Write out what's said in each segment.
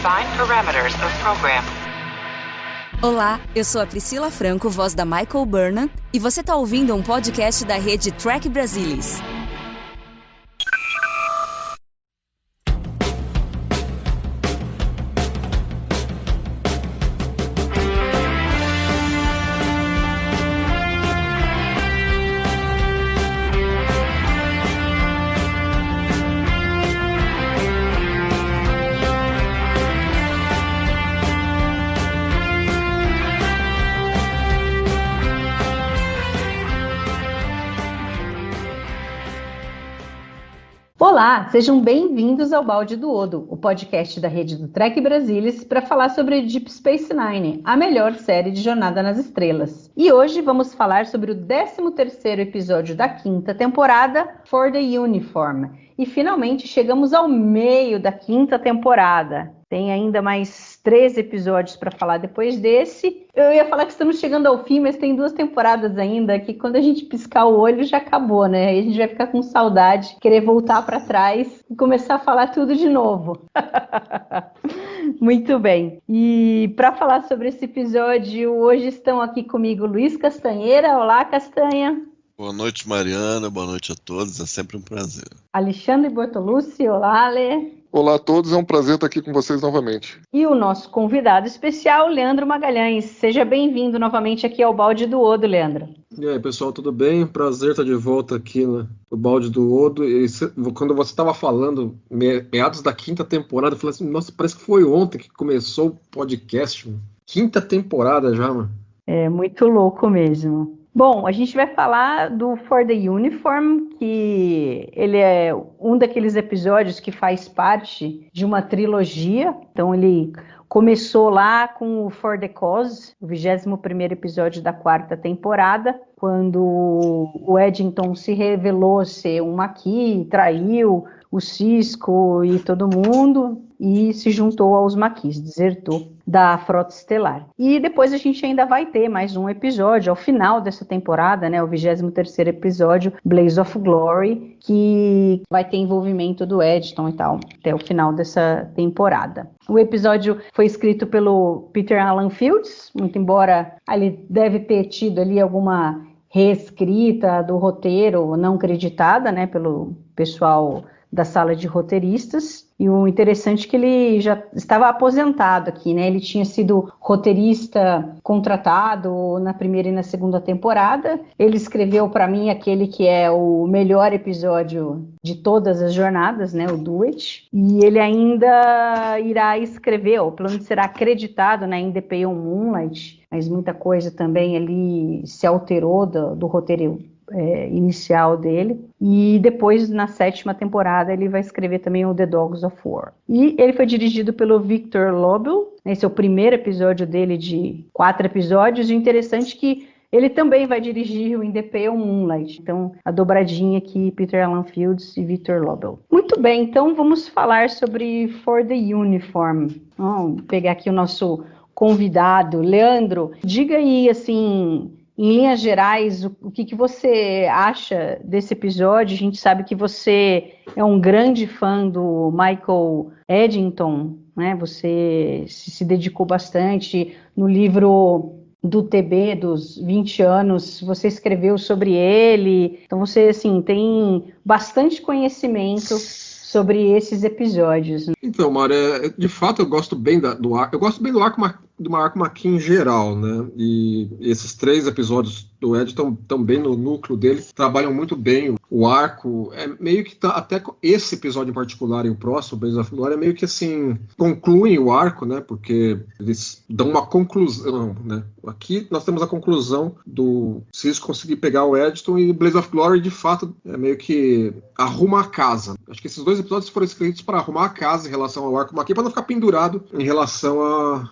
Define parameters of program. Olá, eu sou a Priscila Franco, voz da Michael Burnham, e você está ouvindo um podcast da rede Trek Brasilis. Olá, sejam bem-vindos ao Balde do Odo, o podcast da rede do Trek Brasilis para falar sobre Deep Space Nine, a melhor série de Jornada nas Estrelas. E hoje vamos falar sobre o 13º episódio da 5ª temporada, For the Uniform. E finalmente chegamos ao meio da 5ª temporada. Tem ainda mais 3 episódios para falar depois desse. Eu ia falar que estamos chegando ao fim, mas tem 2 temporadas ainda que quando a gente piscar o olho já acabou, né? Aí a gente vai ficar com saudade, querer voltar para trás e começar a falar tudo de novo. Muito bem. E para falar sobre esse episódio, hoje estão aqui comigo Luiz Castanheira. Olá, Castanha. Boa noite, Mariana. Boa noite a todos. É sempre um prazer. Alexandre Bortolucci. Olá, Ale. Olá a todos, é um prazer estar aqui com vocês novamente. E o nosso convidado especial, Leandro Magalhães. Seja bem-vindo novamente aqui ao Balde do Odo, Leandro. E aí, pessoal, tudo bem? Prazer estar de volta aqui no Balde do Odo. E quando você estava falando, meados da 5ª temporada, eu falei assim, nossa, parece que foi ontem que começou o podcast. Mano. 5ª temporada já, mano. É muito louco mesmo. Bom, a gente vai falar do For the Uniform, que ele é um daqueles episódios que faz parte de uma trilogia. Então ele começou lá com o For the Cause, o 21º episódio da 4ª temporada, quando o Eddington se revelou ser um Maquis, traiu o Sisko e todo mundo e se juntou aos Maquis, desertou da Frota Estelar. E depois a gente ainda vai ter mais um episódio ao final dessa temporada, né, o 23º episódio, Blaze of Glory, que vai ter envolvimento do Eddington e tal, até o final dessa temporada. O episódio foi escrito pelo Peter Alan Fields, muito embora ele deve ter tido ali alguma reescrita do roteiro não creditada, né, pelo pessoal da sala de roteiristas, e o interessante é que ele já estava aposentado aqui, né? Ele tinha sido roteirista contratado na 1ª e na 2ª temporada. Ele escreveu para mim aquele que é o melhor episódio de todas as jornadas, né? O Do It. E ele ainda irá escrever, ou pelo menos será acreditado, né, em The Pale Moonlight, mas muita coisa também ali se alterou do roteiro inicial dele, e depois na 7ª temporada ele vai escrever também o The Dogs of War. E ele foi dirigido pelo Victor Lobel, esse é o primeiro episódio dele de 4 episódios, e o interessante é que ele também vai dirigir o In the Pale Moonlight, então a dobradinha aqui, Peter Alan Fields e Victor Lobel. Muito bem, então vamos falar sobre For the Uniform. Vamos pegar aqui o nosso convidado, Leandro, diga aí assim, em linhas gerais, o que você acha desse episódio? A gente sabe que você é um grande fã do Michael Eddington, né? Você se dedicou bastante no livro do TB dos 20 anos, você escreveu sobre ele, então você assim, tem bastante conhecimento sobre esses episódios. Então, Mário, de fato eu gosto bem do arco, do Marco Maquis em geral, né? E esses 3 episódios do Ed estão bem no núcleo dele, trabalham muito bem o arco. É meio que até esse episódio em particular e o próximo, Blaze of Glory, é meio que assim, concluem o arco, né? Porque eles dão uma conclusão, né? Aqui nós temos a conclusão do Sisko conseguir pegar o Eddington, e Blaze of Glory, de fato, é meio que arruma a casa. Acho que esses 2 episódios foram escritos para arrumar a casa em relação ao arco Maquis, para não ficar pendurado em relação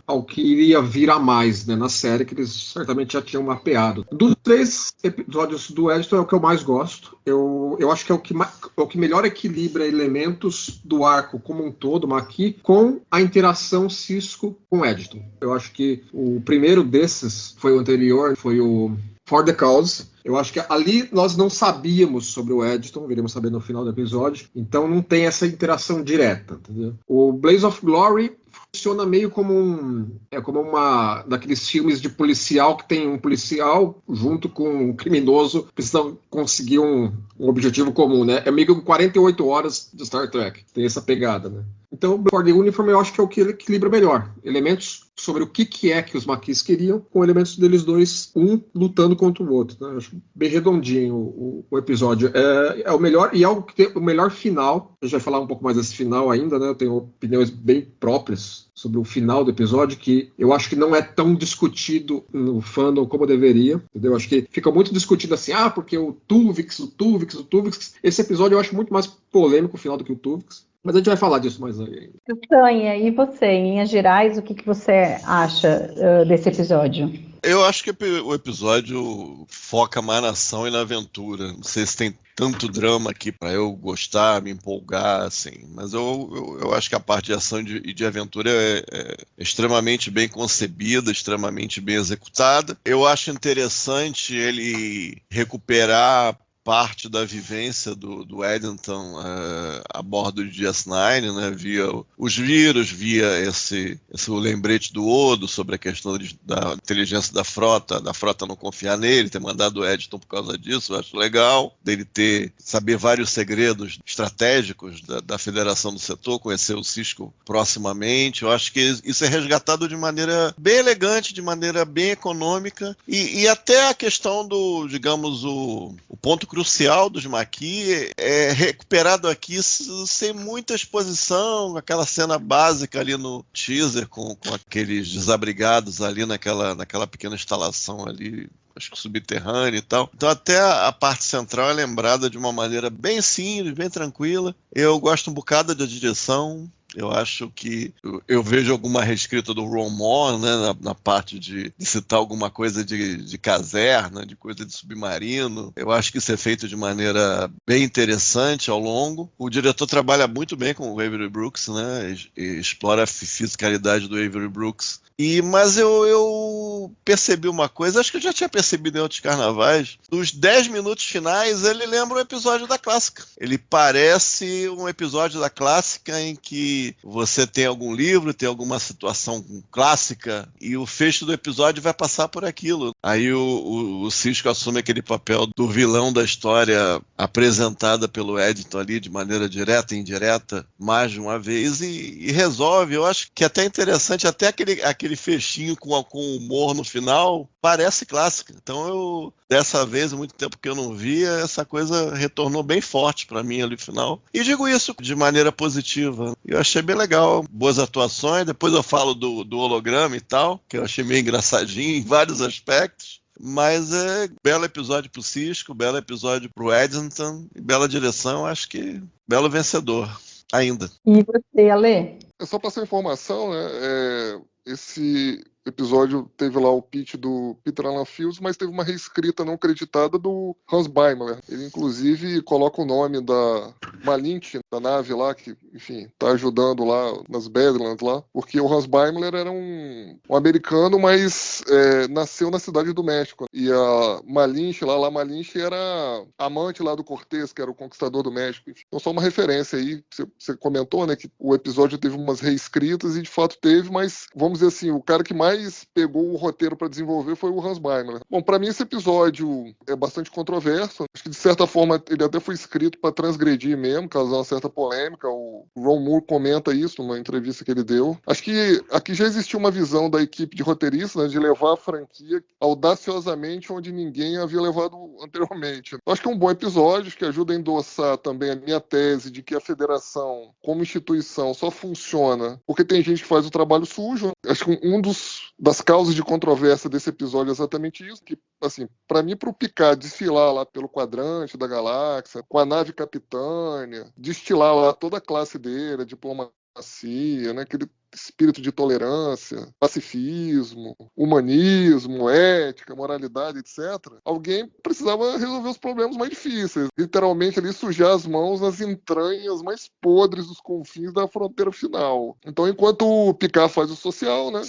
ao que iria vir a mais, né, na série, que eles certamente já tinham mapeado. Dos 3 episódios do Eddington é o que eu mais gosto. Eu acho que é o que melhor equilibra elementos do arco como um todo, Maquis, com a interação Sisko com Eddington. Eu acho que o primeiro desses foi o anterior, foi o For the Cause, Eu acho que ali nós não sabíamos sobre o Edgerton, iremos saber no final do episódio, então não tem essa interação direta, entendeu? O Blaze of Glory funciona meio como como uma daqueles filmes de policial que tem um policial junto com um criminoso precisam conseguir um objetivo comum, né? É meio que 48 horas de Star Trek, tem essa pegada, né? Então, o For the Uniform eu acho que é o que ele equilibra melhor. Elementos sobre o que é que os Maquis queriam, com elementos deles dois, um lutando contra o outro. Né? Eu acho bem redondinho o episódio. É o melhor, e algo que tem o melhor final. A gente vai falar um pouco mais desse final ainda, né? Eu tenho opiniões bem próprias sobre o final do episódio, que eu acho que não é tão discutido no fandom como deveria, entendeu? Eu acho que fica muito discutido assim, porque o Tuvix. Esse episódio eu acho muito mais polêmico o final do que o Tuvix. Mas a gente vai falar disso mais aí. Castanha, e você, em Minas Gerais, o que você acha desse episódio? Eu acho que o episódio foca mais na ação e na aventura. Não sei se tem tanto drama aqui para eu gostar, me empolgar, assim. Mas eu acho que a parte de ação e de aventura é extremamente bem concebida, extremamente bem executada. Eu acho interessante ele recuperar parte da vivência do Edgerton a bordo de DS9, né, via os vírus, via esse lembrete do Odo sobre a questão da inteligência da frota não confiar nele, ter mandado o Edgerton por causa disso, eu acho legal, dele saber vários segredos estratégicos da Federação do Setor, conhecer o Sisko proximamente, eu acho que isso é resgatado de maneira bem elegante, de maneira bem econômica, e até a questão do, digamos, o ponto crucial dos Maquis é recuperado aqui sem muita exposição, aquela cena básica ali no teaser com aqueles desabrigados ali naquela pequena instalação ali, acho que subterrânea e tal. Então até a parte central é lembrada de uma maneira bem simples, bem tranquila. Eu gosto um bocado da direção. Eu acho que eu vejo alguma reescrita do Ron Moore, né, na parte de citar alguma coisa de caserna, de coisa de submarino. Eu acho que isso é feito de maneira bem interessante ao longo. O diretor trabalha muito bem com o Avery Brooks, né, explora a fisicalidade do Avery Brooks. Mas eu percebi uma coisa, acho que eu já tinha percebido em outros carnavais. Nos 10 minutos finais, ele lembra um episódio da clássica. Ele parece um episódio da clássica em que você tem algum livro, tem alguma situação clássica, e o fecho do episódio vai passar por aquilo. Aí o Sisko assume aquele papel do vilão da história apresentada pelo Edgerton ali de maneira direta e indireta, mais de uma vez, e resolve. Eu acho que é até interessante, até aquele fechinho com humor no final, parece clássica. Então dessa vez, há muito tempo que eu não via, essa coisa retornou bem forte pra mim ali no final. E digo isso de maneira positiva. Eu achei bem legal, boas atuações. Depois eu falo do holograma e tal, que eu achei meio engraçadinho em vários aspectos. Mas belo episódio pro Sisko, belo episódio pro Edgerton, e bela direção, acho que belo vencedor ainda. E você, Ale? É só passar informação, né? Esse episódio teve lá o pitch do Peter Alan Fields, mas teve uma reescrita não creditada do Hans Beimler. Ele, inclusive, coloca o nome da Malint, da nave lá, que, enfim, tá ajudando lá nas Badlands lá, porque o Hans Beimler era um americano, mas nasceu na cidade do México. E a Malint lá, Malint era amante lá do Cortés, que era o conquistador do México. Então, só uma referência aí, você comentou, né, que o episódio teve umas reescritas, e de fato teve, mas, vamos dizer assim, o cara que mais pegou o roteiro para desenvolver foi o Hans Beimler. Bom, para mim esse episódio é bastante controverso. Acho que de certa forma ele até foi escrito para transgredir mesmo, causar uma certa polêmica. O Ron Moore comenta isso numa entrevista que ele deu. Acho que aqui já existiu uma visão da equipe de roteiristas, né, de levar a franquia audaciosamente onde ninguém havia levado anteriormente. Acho que é um bom episódio, acho que ajuda a endossar também a minha tese de que a federação, como instituição, só funciona porque tem gente que faz o trabalho sujo. Acho que das causas de controvérsia desse episódio é exatamente isso, que, assim, para mim, pro Picard desfilar lá pelo quadrante da galáxia, com a nave capitânia, destilar lá toda a classe dele, a diplomacia, né, aquele espírito de tolerância, pacifismo, humanismo, ética, moralidade, etc. Alguém precisava resolver os problemas mais difíceis. Literalmente ali sujar as mãos nas entranhas mais podres dos confins da fronteira final. Então, enquanto o Picard faz o social, né,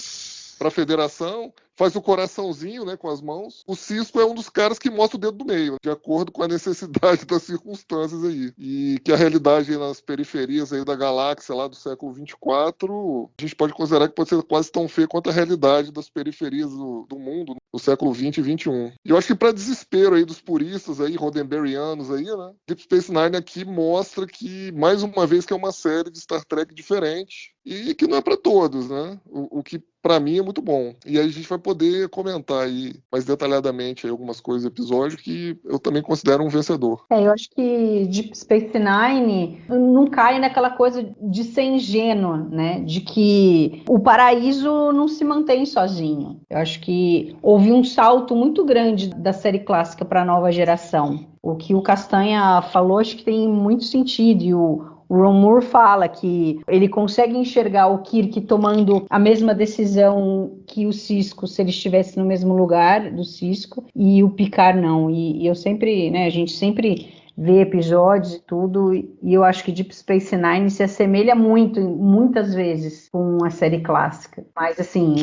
para a federação, faz o coraçãozinho, né, com as mãos. O Sisko é um dos caras que mostra o dedo do meio, de acordo com a necessidade das circunstâncias aí. E que a realidade aí nas periferias aí da galáxia lá do século 24, a gente pode considerar que pode ser quase tão feio quanto a realidade das periferias do mundo do século 20 e 21. E eu acho que para desespero aí dos puristas aí, roddenberryanos aí, né, Deep Space Nine aqui mostra que, mais uma vez, que é uma série de Star Trek diferente e que não é para todos, né? O que para mim é muito bom. E aí a gente vai poder comentar aí mais detalhadamente aí algumas coisas do episódio que eu também considero um vencedor. Eu acho que Deep Space Nine não cai naquela coisa de ser ingênuo, né? De que o paraíso não se mantém sozinho. Eu acho que houve um salto muito grande da série clássica para a nova geração. O que o Castanha falou, acho que tem muito sentido. E o Ron Moore fala que ele consegue enxergar o Kirk tomando a mesma decisão que o Sisko, se ele estivesse no mesmo lugar do Sisko, e o Picard não. E eu sempre, né, a gente sempre vê episódios e tudo, e eu acho que Deep Space Nine se assemelha muito, muitas vezes, com a série clássica. Mas, assim,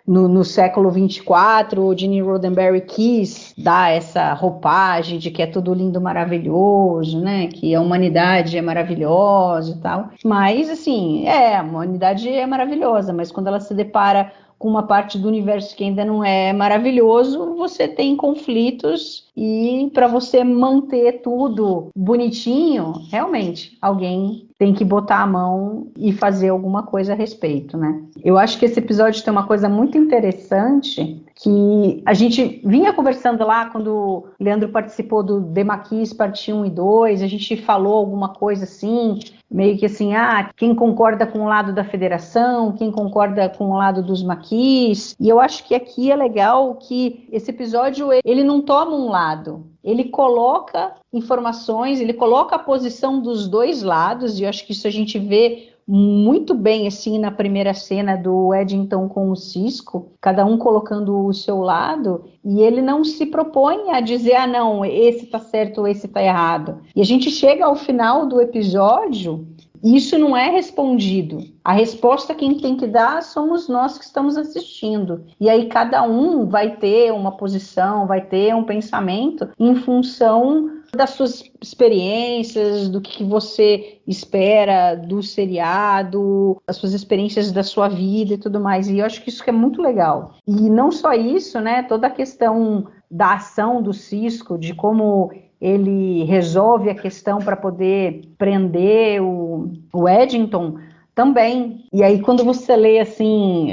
no século 24, o Gene Roddenberry quis dar essa roupagem de que é tudo lindo, maravilhoso, né? Que a humanidade é maravilhosa e tal. Mas, assim, a humanidade é maravilhosa, mas quando ela se depara com uma parte do universo que ainda não é maravilhoso, você tem conflitos e para você manter tudo bonitinho, realmente, alguém tem que botar a mão e fazer alguma coisa a respeito, né? Eu acho que esse episódio tem uma coisa muito interessante que a gente vinha conversando lá quando o Leandro participou do The Maquis parte 1 e 2, a gente falou alguma coisa assim, meio que assim, quem concorda com o lado da federação, quem concorda com o lado dos Maquis, e eu acho que aqui é legal que esse episódio, ele não toma um lado, ele coloca informações, ele coloca a posição dos dois lados, e eu acho que isso a gente vê muito bem, assim, na primeira cena do Eddington com o Sisko, cada um colocando o seu lado, e ele não se propõe a dizer, não, esse tá certo ou esse tá errado. E a gente chega ao final do episódio e isso não é respondido. A resposta quem tem que dar somos nós que estamos assistindo. E aí cada um vai ter uma posição, vai ter um pensamento em função das suas experiências, do que você espera do seriado, as suas experiências da sua vida e tudo mais. E eu acho que isso é muito legal. E não só isso, né? Toda a questão da ação do Sisko, de como ele resolve a questão para poder prender o Eddington também. E aí quando você lê assim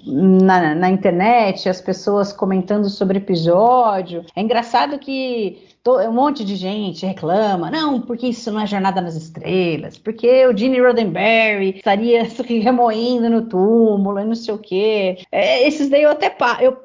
na internet, as pessoas comentando sobre o episódio, é engraçado que um monte de gente reclama, não, porque isso não é Jornada nas Estrelas, porque o Gene Roddenberry estaria se remoendo no túmulo e não sei o quê. Esses daí eu até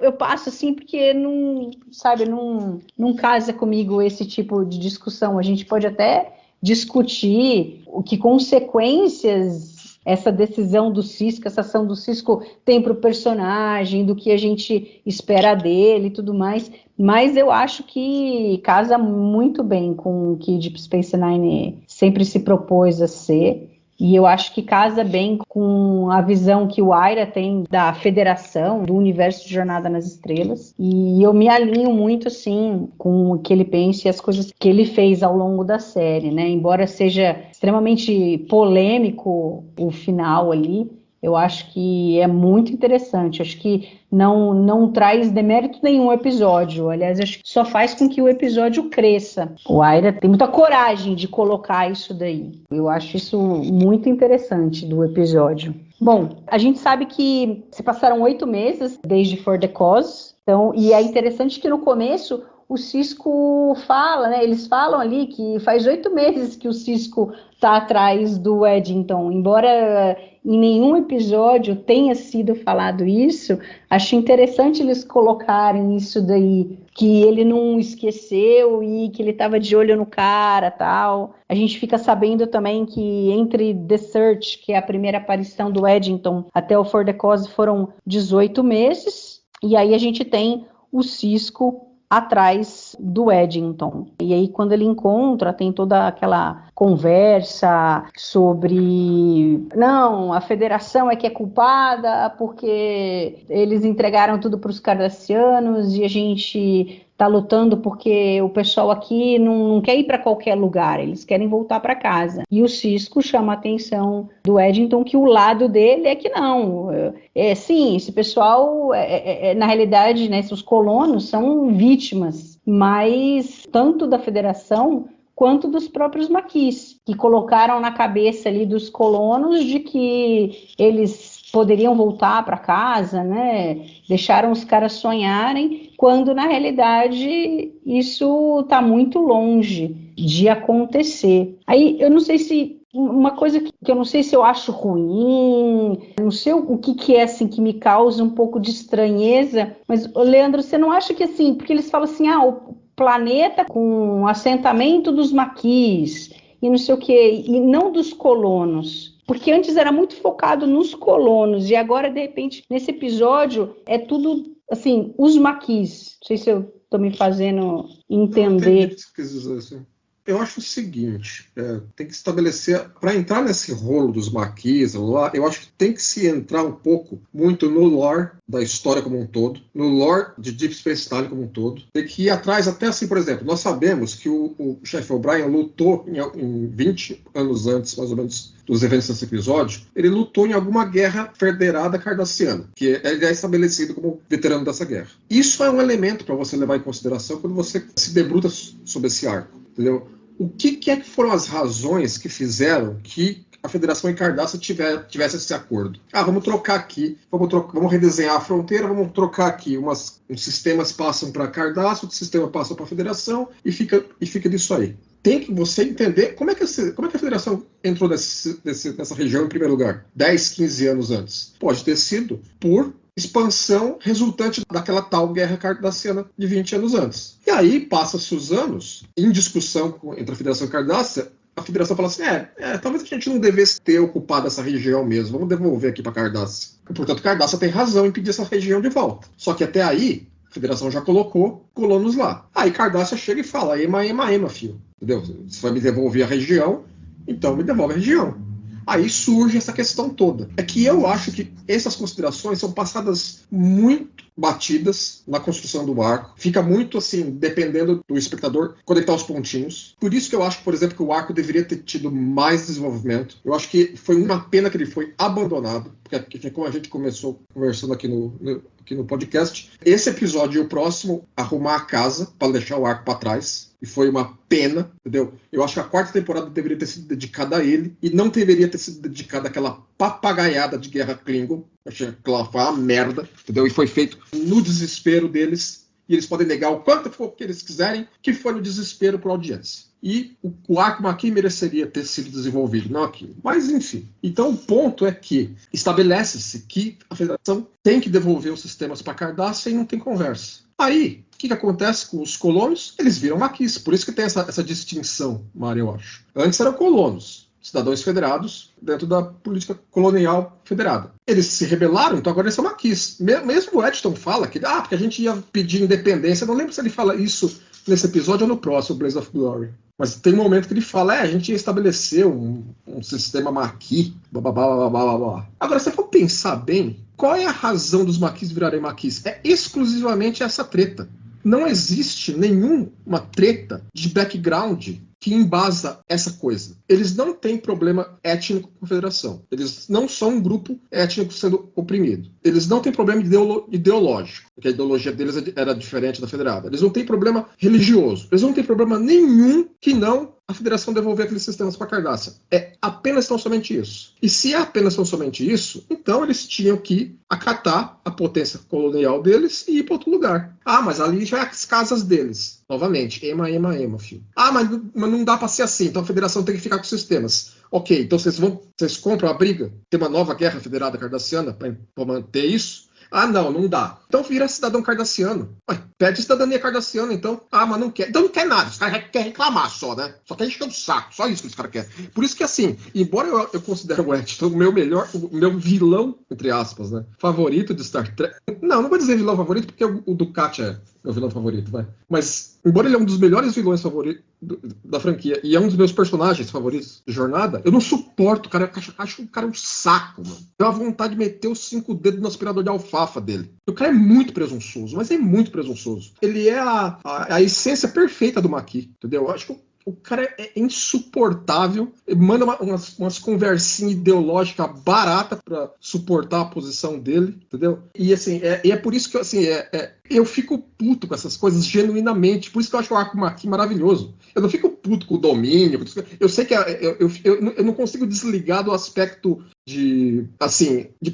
eu passo assim, porque não, sabe, não casa comigo esse tipo de discussão. A gente pode até discutir o que consequências essa decisão do Sisko, essa ação do Sisko tem para o personagem, do que a gente espera dele e tudo mais, mas eu acho que casa muito bem com o que Deep Space Nine sempre se propôs a ser, e eu acho que casa bem com a visão que o Ira tem da federação, do universo de Jornada nas Estrelas, e eu me alinho muito, assim, com o que ele pensa e as coisas que ele fez ao longo da série, né? Embora seja extremamente polêmico o final ali, eu acho que é muito interessante, acho que não traz demérito nenhum ao episódio, aliás, acho que só faz com que o episódio cresça. O Ira tem muita coragem de colocar isso daí, eu acho isso muito interessante do episódio. Bom, a gente sabe que se passaram 8 meses desde For the Cause, então, e é interessante que no começo o Sisko fala, né? Eles falam ali que faz 8 meses que o Sisko está atrás do Eddington, embora em nenhum episódio tenha sido falado isso, acho interessante eles colocarem isso daí, que ele não esqueceu e que ele estava de olho no cara, tal. A gente fica sabendo também que entre The Search, que é a primeira aparição do Eddington, até o For the Cause foram 18 meses, e aí a gente tem o Sisko atrás do Eddington. E aí, quando ele encontra, tem toda aquela conversa sobre não, a federação é que é culpada porque eles entregaram tudo para os cardassianos e a gente está lutando porque o pessoal aqui não quer ir para qualquer lugar, eles querem voltar para casa. E o Sisko chama a atenção do Eddington que o lado dele é que não. Sim, esse pessoal, na realidade, né, os colonos são vítimas, mas tanto da federação quanto dos próprios maquis, que colocaram na cabeça ali dos colonos de que eles poderiam voltar para casa, né? Deixaram os caras sonharem, quando na realidade isso está muito longe de acontecer. Aí eu não sei se uma coisa que eu não sei se eu acho ruim, não sei o que é assim que me causa um pouco de estranheza, mas Leandro, você não acha que assim, porque eles falam assim, o planeta com assentamento dos maquis e não sei o que, e não dos colonos. Porque antes era muito focado nos colonos, e agora, de repente, nesse episódio, é tudo, assim, os maquis. Não sei se eu estou me fazendo entender. Eu acho o seguinte, tem que estabelecer, para entrar nesse rolo dos maquis, eu acho que tem que se entrar um pouco muito no lore da história como um todo, no lore de Deep Space Nine como um todo. Tem que ir atrás, até assim, por exemplo, nós sabemos que o chefe O'Brien lutou em 20 anos antes, mais ou menos, dos eventos desse episódio, ele lutou em alguma guerra federada cardassiana, que ele é estabelecido como veterano dessa guerra. Isso é um elemento para você levar em consideração quando você se debruça sobre esse arco, entendeu? O que é que foram as razões que fizeram que a Federação e Cardassian tivesse esse acordo? Vamos trocar aqui, vamos redesenhar a fronteira, vamos trocar aqui, uns sistemas passam para Cardassian, outros sistemas passam para a Federação e fica disso aí. Tem que você entender como é que a Federação entrou nessa região em primeiro lugar, 10, 15 anos antes. Pode ter sido por expansão resultante daquela tal guerra cardassiana de 20 anos antes. E aí, passa-se os anos, em discussão entre a Federação e Cardassian, a Federação fala assim, talvez a gente não devesse ter ocupado essa região mesmo, vamos devolver aqui para Cardassian. E, portanto, Cardassian tem razão em pedir essa região de volta. Só que até aí, a Federação já colocou colonos lá. Aí Cardassian chega e fala, ema, filho. Entendeu? Você vai me devolver a região, então me devolve a região. Aí surge essa questão toda. É que eu acho que essas considerações são passadas muito batidas na construção do arco. Fica muito, assim, dependendo do espectador conectar os pontinhos. Por isso que eu acho, por exemplo, que o arco deveria ter tido mais desenvolvimento. Eu acho que foi uma pena que ele foi abandonado. Porque como a gente começou conversando aqui no podcast, esse episódio e o próximo, arrumar a casa para deixar o arco para trás. E foi uma pena, entendeu? Eu acho que a quarta temporada deveria ter sido dedicada a ele e não deveria ter sido dedicada àquela papagaiada de guerra Klingon. Eu achei que ela foi uma merda, entendeu? E foi feito no desespero deles. E eles podem negar o quanto for que eles quiserem, que foi no desespero para a audiência. E o arco aqui mereceria ter sido desenvolvido, não aqui. Mas, enfim. Então, o ponto é que estabelece-se que a Federação tem que devolver os sistemas para Cardassian e não tem conversa. Aí, o que acontece com os colonos? Eles viram maquis. Por isso que tem essa distinção, Mário, eu acho. Antes eram colonos, cidadãos federados, dentro da política colonial federada. Eles se rebelaram, então agora eles são maquis. Mesmo o Eddington fala que porque a gente ia pedir independência. Eu não lembro se ele fala isso nesse episódio ou no próximo, Blaze of Glory. Mas tem um momento que ele fala, a gente ia estabelecer um sistema maquis, blá, blá, blá, blá, blá, blá. Agora, se for pensar bem, qual é a razão dos maquis virarem maquis? É exclusivamente essa treta. Não existe nenhuma treta de background que embasa essa coisa. Eles não têm problema étnico com a Federação. Eles não são um grupo étnico sendo oprimido. Eles não têm problema ideológico, porque a ideologia deles era diferente da Federada. Eles não têm problema religioso. Eles não têm problema nenhum que não a Federação devolver aqueles sistemas para Cardassian. É apenas tão somente isso. E se é apenas tão somente isso, então eles tinham que acatar a potência colonial deles e ir para outro lugar. Mas ali já é as casas deles. Novamente, ema, filho. Mas não dá para ser assim, então a Federação tem que ficar com os sistemas. Ok, então vocês compram a briga? Tem uma nova guerra federada cardassiana para manter isso? Não dá. Então vira cidadão cardassiano. Pede cidadania cardassiana, então. Mas não quer. Então não quer nada. Os caras querem reclamar só, né? Só quer encher o saco. Só isso que os caras querem. Por isso que, assim, embora eu considere o Eddington o meu vilão, entre aspas, né? Favorito de Star Trek. Não vou dizer vilão favorito, porque o Dukat meu vilão favorito, vai. Mas, embora ele é um dos melhores vilões favoritos da franquia e é um dos meus personagens favoritos de Jornada, eu não suporto o cara. Eu acho o cara um saco, mano. Tenho a vontade de meter os 5 dedos no aspirador de alfafa dele. O cara é muito presunçoso, mas é muito presunçoso. Ele é a essência perfeita do Makee, entendeu? Eu acho que o cara é insuportável, ele manda umas conversinhas ideológicas baratas pra suportar a posição dele, entendeu? E assim, é por isso que assim, eu fico puto com essas coisas genuinamente, por isso que eu acho o arco Makee maravilhoso. Eu não fico puto com o domínio, eu sei que eu não consigo desligar do aspecto de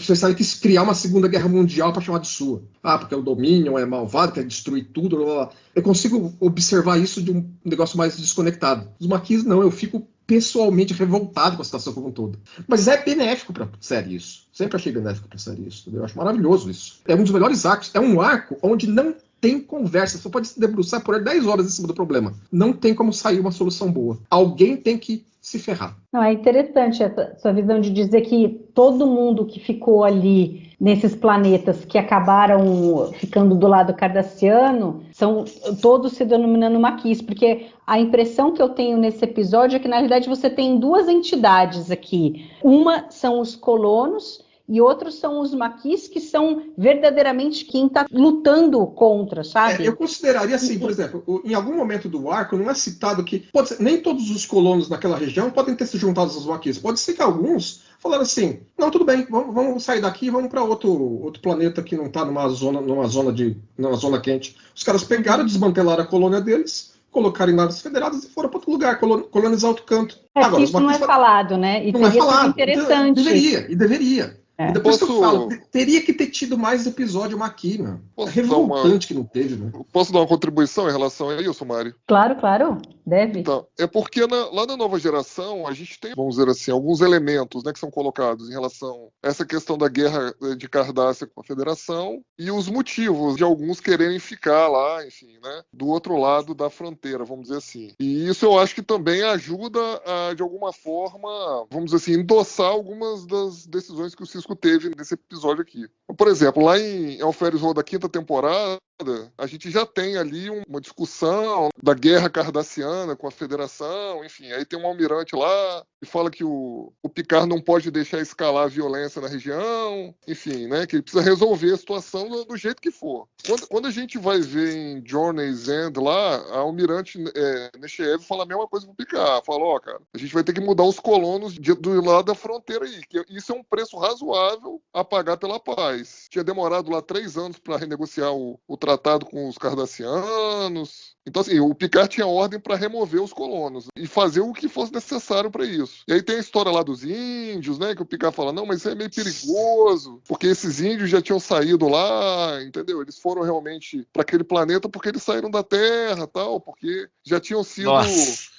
pensar que criar uma Segunda Guerra Mundial para chamar de sua. Porque o domínio é malvado, quer destruir tudo, blá, blá. Eu consigo observar isso de um negócio mais desconectado. Os Maquis não, eu fico pessoalmente revoltado com a situação como um todo. Mas é benéfico pra série isso. Sempre achei benéfico pra série isso, entendeu? Eu acho maravilhoso isso. É um dos melhores arcos. É um arco onde não tem conversa. Você pode se debruçar por 10 horas em cima do problema. Não tem como sair uma solução boa. Alguém tem que se ferrar. Não, é interessante essa sua visão de dizer que todo mundo que ficou ali nesses planetas que acabaram ficando do lado cardassiano são todos se denominando Maquis, porque a impressão que eu tenho nesse episódio é que, na realidade, você tem 2 entidades aqui. Uma são os colonos e outros são os Maquis, que são verdadeiramente quem está lutando contra, sabe? Eu consideraria assim, por exemplo, em algum momento do arco não é citado que nem todos os colonos naquela região podem ter se juntado aos Maquis. Pode ser que alguns falaram assim, não, tudo bem, vamos sair daqui e vamos para outro planeta que não está numa zona quente. Os caras pegaram, desmantelaram a colônia deles, colocaram em naves federadas e foram para outro lugar, colonizar outro canto. Agora, isso não é falado, né? E não é falado. Interessante. Deveria. E depois que eu falo, teria que ter tido mais episódio Makee, meu. É revoltante que não teve, né? Posso dar uma contribuição em relação a isso, Mari? Claro, deve. Então, é porque lá na nova geração, a gente tem, vamos dizer assim, alguns elementos, né, que são colocados em relação a essa questão da guerra de Cardassia com a Federação e os motivos de alguns quererem ficar lá, enfim, né, do outro lado da fronteira, vamos dizer assim. E isso eu acho que também ajuda a, de alguma forma, vamos dizer assim, endossar algumas das decisões que o Sisko teve nesse episódio aqui. Por exemplo, lá em Alferes Road da 5ª temporada, a gente já tem ali uma discussão da guerra cardassiana com a Federação, enfim, aí tem um almirante lá que fala que o Picard não pode deixar escalar a violência na região, enfim, né, que ele precisa resolver a situação do jeito que for. Quando a gente vai ver em Journey's End lá, a almirante Nechaev fala a mesma coisa pro Picard, fala, cara, a gente vai ter que mudar os colonos do lado da fronteira aí, que isso é um preço razoável a pagar pela paz. Tinha demorado lá 3 anos para renegociar o tratado com os cardassianos. Então, assim, o Picard tinha ordem para remover os colonos e fazer o que fosse necessário para isso. E aí tem a história lá dos índios, né? Que o Picard fala, não, mas isso é meio perigoso, porque esses índios já tinham saído lá, entendeu? Eles foram realmente para aquele planeta porque eles saíram da Terra, tal, porque já tinham sido... Nossa,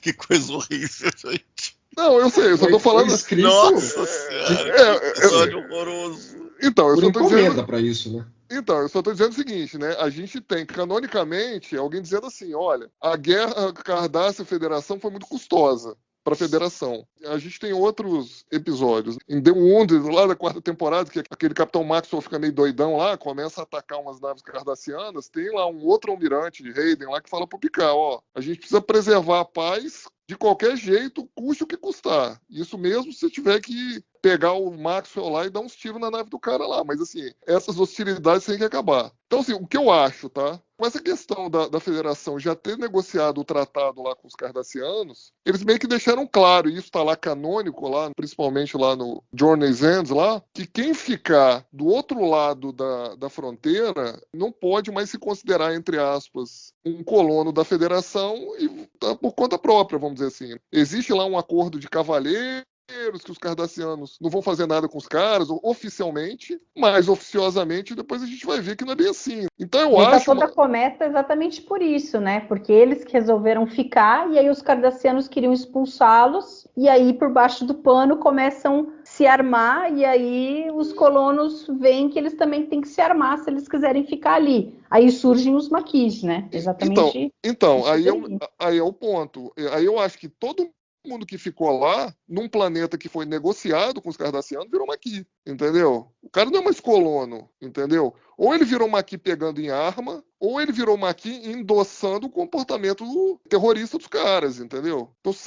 que coisa horrível, gente. Não, eu sei, eu só tô falando... Escrito... Nossa senhora, episódio horroroso. Então, eu só tô dizendo... para isso, né? Então, eu só estou dizendo o seguinte, né? A gente tem, canonicamente, alguém dizendo assim, olha, a guerra Cardassia-Federação foi muito custosa para a Federação. A gente tem outros episódios. Em The Wounded, lá da 4ª temporada, que aquele Capitão Maxwell fica meio doidão lá, começa a atacar umas naves cardassianas, tem lá um outro almirante, Hayden, lá que fala pro Picard, a gente precisa preservar a paz de qualquer jeito, custe o que custar. Isso mesmo se tiver que pegar o Maxwell lá e dar uns tiros na nave do cara lá. Mas, assim, essas hostilidades têm que acabar. Então, assim, o que eu acho, tá? Com essa questão da Federação já ter negociado o tratado lá com os cardassianos, eles meio que deixaram claro, e isso tá lá canônico, lá, principalmente lá no Journey's End, lá, que quem ficar do outro lado da fronteira não pode mais se considerar, entre aspas, um colono da Federação e tá por conta própria, vamos dizer assim. Existe lá um acordo de cavalheiros, que os cardassianos não vão fazer nada com os caras, oficialmente, mas oficiosamente depois a gente vai ver que não é bem assim. Então eu acho... toda começa exatamente por isso, né? Porque eles que resolveram ficar e aí os cardassianos queriam expulsá-los e aí por baixo do pano começam a se armar e aí os colonos veem que eles também têm que se armar se eles quiserem ficar ali. Aí surgem os Maquis, né? Exatamente. Então aí é o ponto. Aí eu acho que todo mundo que ficou lá, num planeta que foi negociado com os cardassianos, virou Makee, entendeu? O cara não é mais colono, entendeu? Ou ele virou Makee pegando em arma, ou ele virou Maqui endossando o comportamento terrorista dos caras, entendeu? Então, se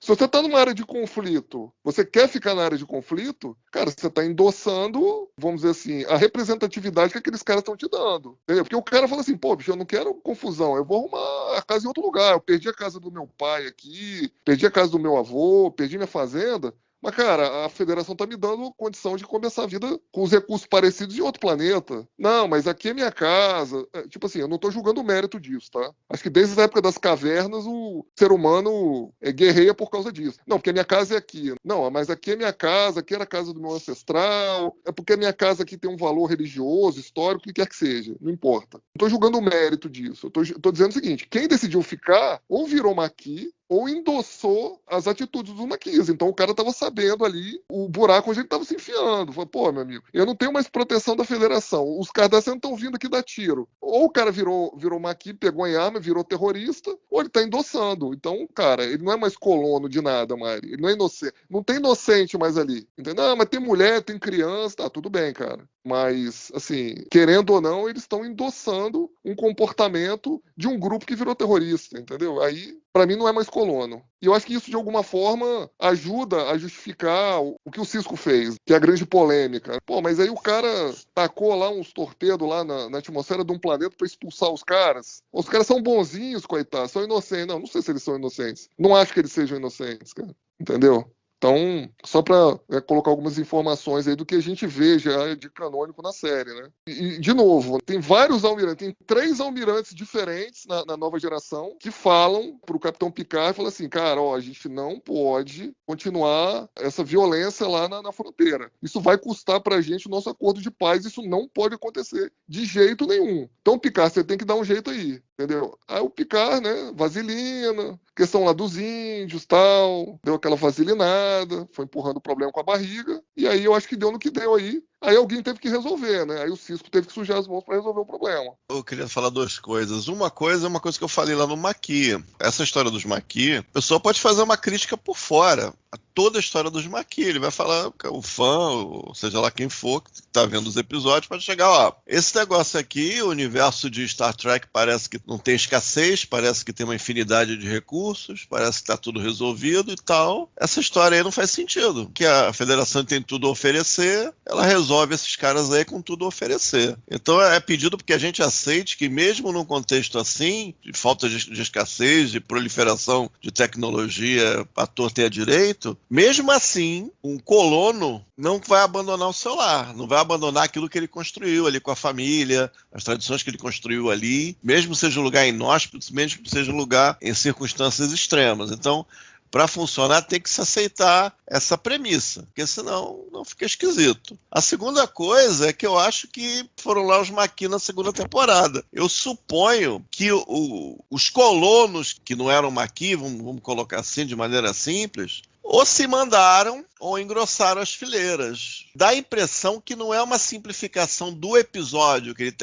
você tá numa área de conflito, você quer ficar na área de conflito, cara, você tá endossando, vamos dizer assim, a representatividade que aqueles caras estão te dando, entendeu? Porque o cara fala assim, pô, bicho, eu não quero confusão, eu vou arrumar a casa em outro lugar, eu perdi a casa do meu pai aqui, perdi a casa do meu avô, perdi minha fazenda. Mas, cara, a federação tá me dando condição de começar a vida com os recursos parecidos em outro planeta. Não, mas aqui é minha casa. Tipo assim, eu não tô julgando o mérito disso, tá? Acho que desde a época das cavernas o ser humano guerreia por causa disso. Não, porque a minha casa é aqui. Não, mas aqui é minha casa, aqui era a casa do meu ancestral. É porque a minha casa aqui tem um valor religioso, histórico, o que quer que seja. Não importa. Não tô julgando o mérito disso. Eu tô dizendo o seguinte, quem decidiu ficar ou virou Maqui, ou endossou as atitudes dos maquis. Então o cara estava sabendo ali o buraco onde ele estava se enfiando. Falei, pô, meu amigo, eu não tenho mais proteção da federação. Os Cardassianos estão vindo aqui dar tiro. Ou o cara virou maqui, pegou em arma, virou terrorista, ou ele está endossando. Então, cara, ele não é mais colono de nada, Mari. Ele não é inocente. Não tem inocente mais ali. Entendeu? Ah, mas tem mulher, tem criança, tá, tudo bem, cara. Mas, assim, querendo ou não, eles estão endossando um comportamento de um grupo que virou terrorista, entendeu? Aí, para mim, não é mais colono. E eu acho que isso, de alguma forma, ajuda a justificar o que o Sisko fez, que é a grande polêmica. Pô, mas aí o cara tacou lá uns torpedos lá na atmosfera de um planeta para expulsar os caras. Os caras são bonzinhos, coitados, são inocentes. Não sei se eles são inocentes. Não acho que eles sejam inocentes, cara. Entendeu? Então, só para colocar algumas informações aí do que a gente vê já de canônico na série, né? E, de novo, tem vários almirantes, tem 3 almirantes diferentes na nova geração que falam pro Capitão Picard e falam assim, cara, ó, a gente não pode continuar essa violência lá na fronteira. Isso vai custar pra gente o nosso acordo de paz, isso não pode acontecer de jeito nenhum. Então, Picard, você tem que dar um jeito aí. Entendeu? Aí o Picard, né, vaselina, questão lá dos índios, tal, deu aquela vaselinada, foi empurrando o problema com a barriga, e aí eu acho que deu no que deu aí. Aí alguém teve que resolver, né? Aí o Sisko teve que sujar as mãos para resolver o problema. Eu queria falar 2 coisas. Uma coisa é uma coisa que eu falei lá no Maqui. Essa história dos Maqui, a pessoa pode fazer uma crítica por fora a toda a história dos Maqui. Ele vai falar, o fã, ou seja lá quem for, que está vendo os episódios, pode chegar, ó, esse negócio aqui, o universo de Star Trek parece que não tem escassez, parece que tem uma infinidade de recursos, parece que está tudo resolvido e tal. Essa história aí não faz sentido, que a Federação tem tudo a oferecer, ela resolve esses caras aí com tudo a oferecer. Então é pedido porque a gente aceite que mesmo num contexto assim, de falta de escassez, de proliferação de tecnologia à torta e à direito, mesmo assim, um colono não vai abandonar o seu lar, não vai abandonar aquilo que ele construiu ali com a família, as tradições que ele construiu ali, mesmo seja um lugar inóspito, mesmo que seja um lugar em circunstâncias extremas. Então, para funcionar, tem que se aceitar essa premissa, porque senão não fica esquisito. A segunda coisa é que eu acho que foram lá os Maqui na segunda temporada. Eu suponho que os colonos que não eram Maqui, vamos colocar assim de maneira simples, ou se mandaram ou engrossaram as fileiras. Dá a impressão que não é uma simplificação do episódio, que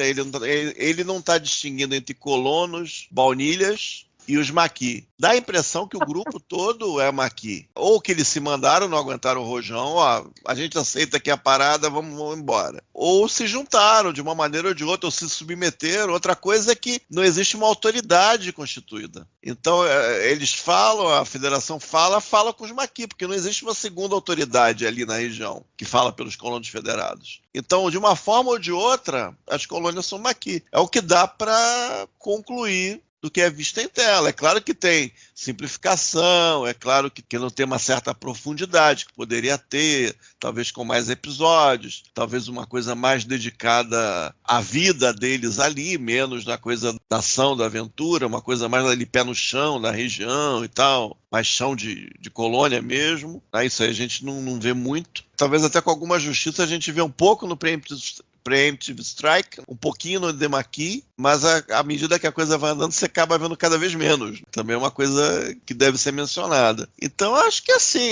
ele não está distinguindo entre colonos, baunilhas e os Maqui. Dá a impressão que o grupo todo é Maqui. Ou que eles se mandaram, não aguentaram o rojão, ó, a gente aceita aqui a parada, vamos embora. Ou se juntaram de uma maneira ou de outra, ou se submeteram. Outra coisa é que não existe uma autoridade constituída. Então, eles falam, a federação fala com os Maqui, porque não existe uma segunda autoridade ali na região, que fala pelos colonos federados. Então, de uma forma ou de outra, as colônias são Maqui. É o que dá para concluir do que é visto em tela. É claro que tem simplificação, é claro que não tem uma certa profundidade que poderia ter, talvez com mais episódios, talvez uma coisa mais dedicada à vida deles ali, menos na coisa da ação, da aventura, uma coisa mais ali pé no chão, na região e tal, mais chão de colônia mesmo. Isso aí a gente não vê muito. Talvez até com alguma justiça a gente vê um pouco no Preemptive Strike, um pouquinho no The Maqui, mas à medida que a coisa vai andando, você acaba vendo cada vez menos. Também é uma coisa que deve ser mencionada. Então, acho que assim,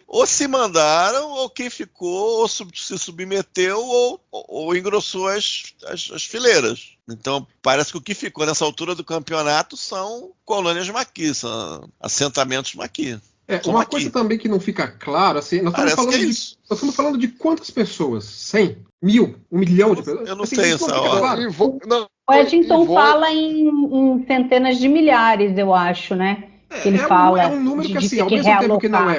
ou se mandaram, ou quem ficou, ou se submeteu, ou engrossou as fileiras. Então, parece que o que ficou nessa altura do campeonato são colônias Maqui, são assentamentos Maqui. Uma coisa também que não fica claro, assim, nós estamos falando de quantas pessoas? 100? 1000? 1 milhão de pessoas? Eu não assim, tenho essa hora. Claro. O Eddington fala em centenas de milhares, eu acho, né? Que ele fala é um número que, assim, ao mesmo tempo que não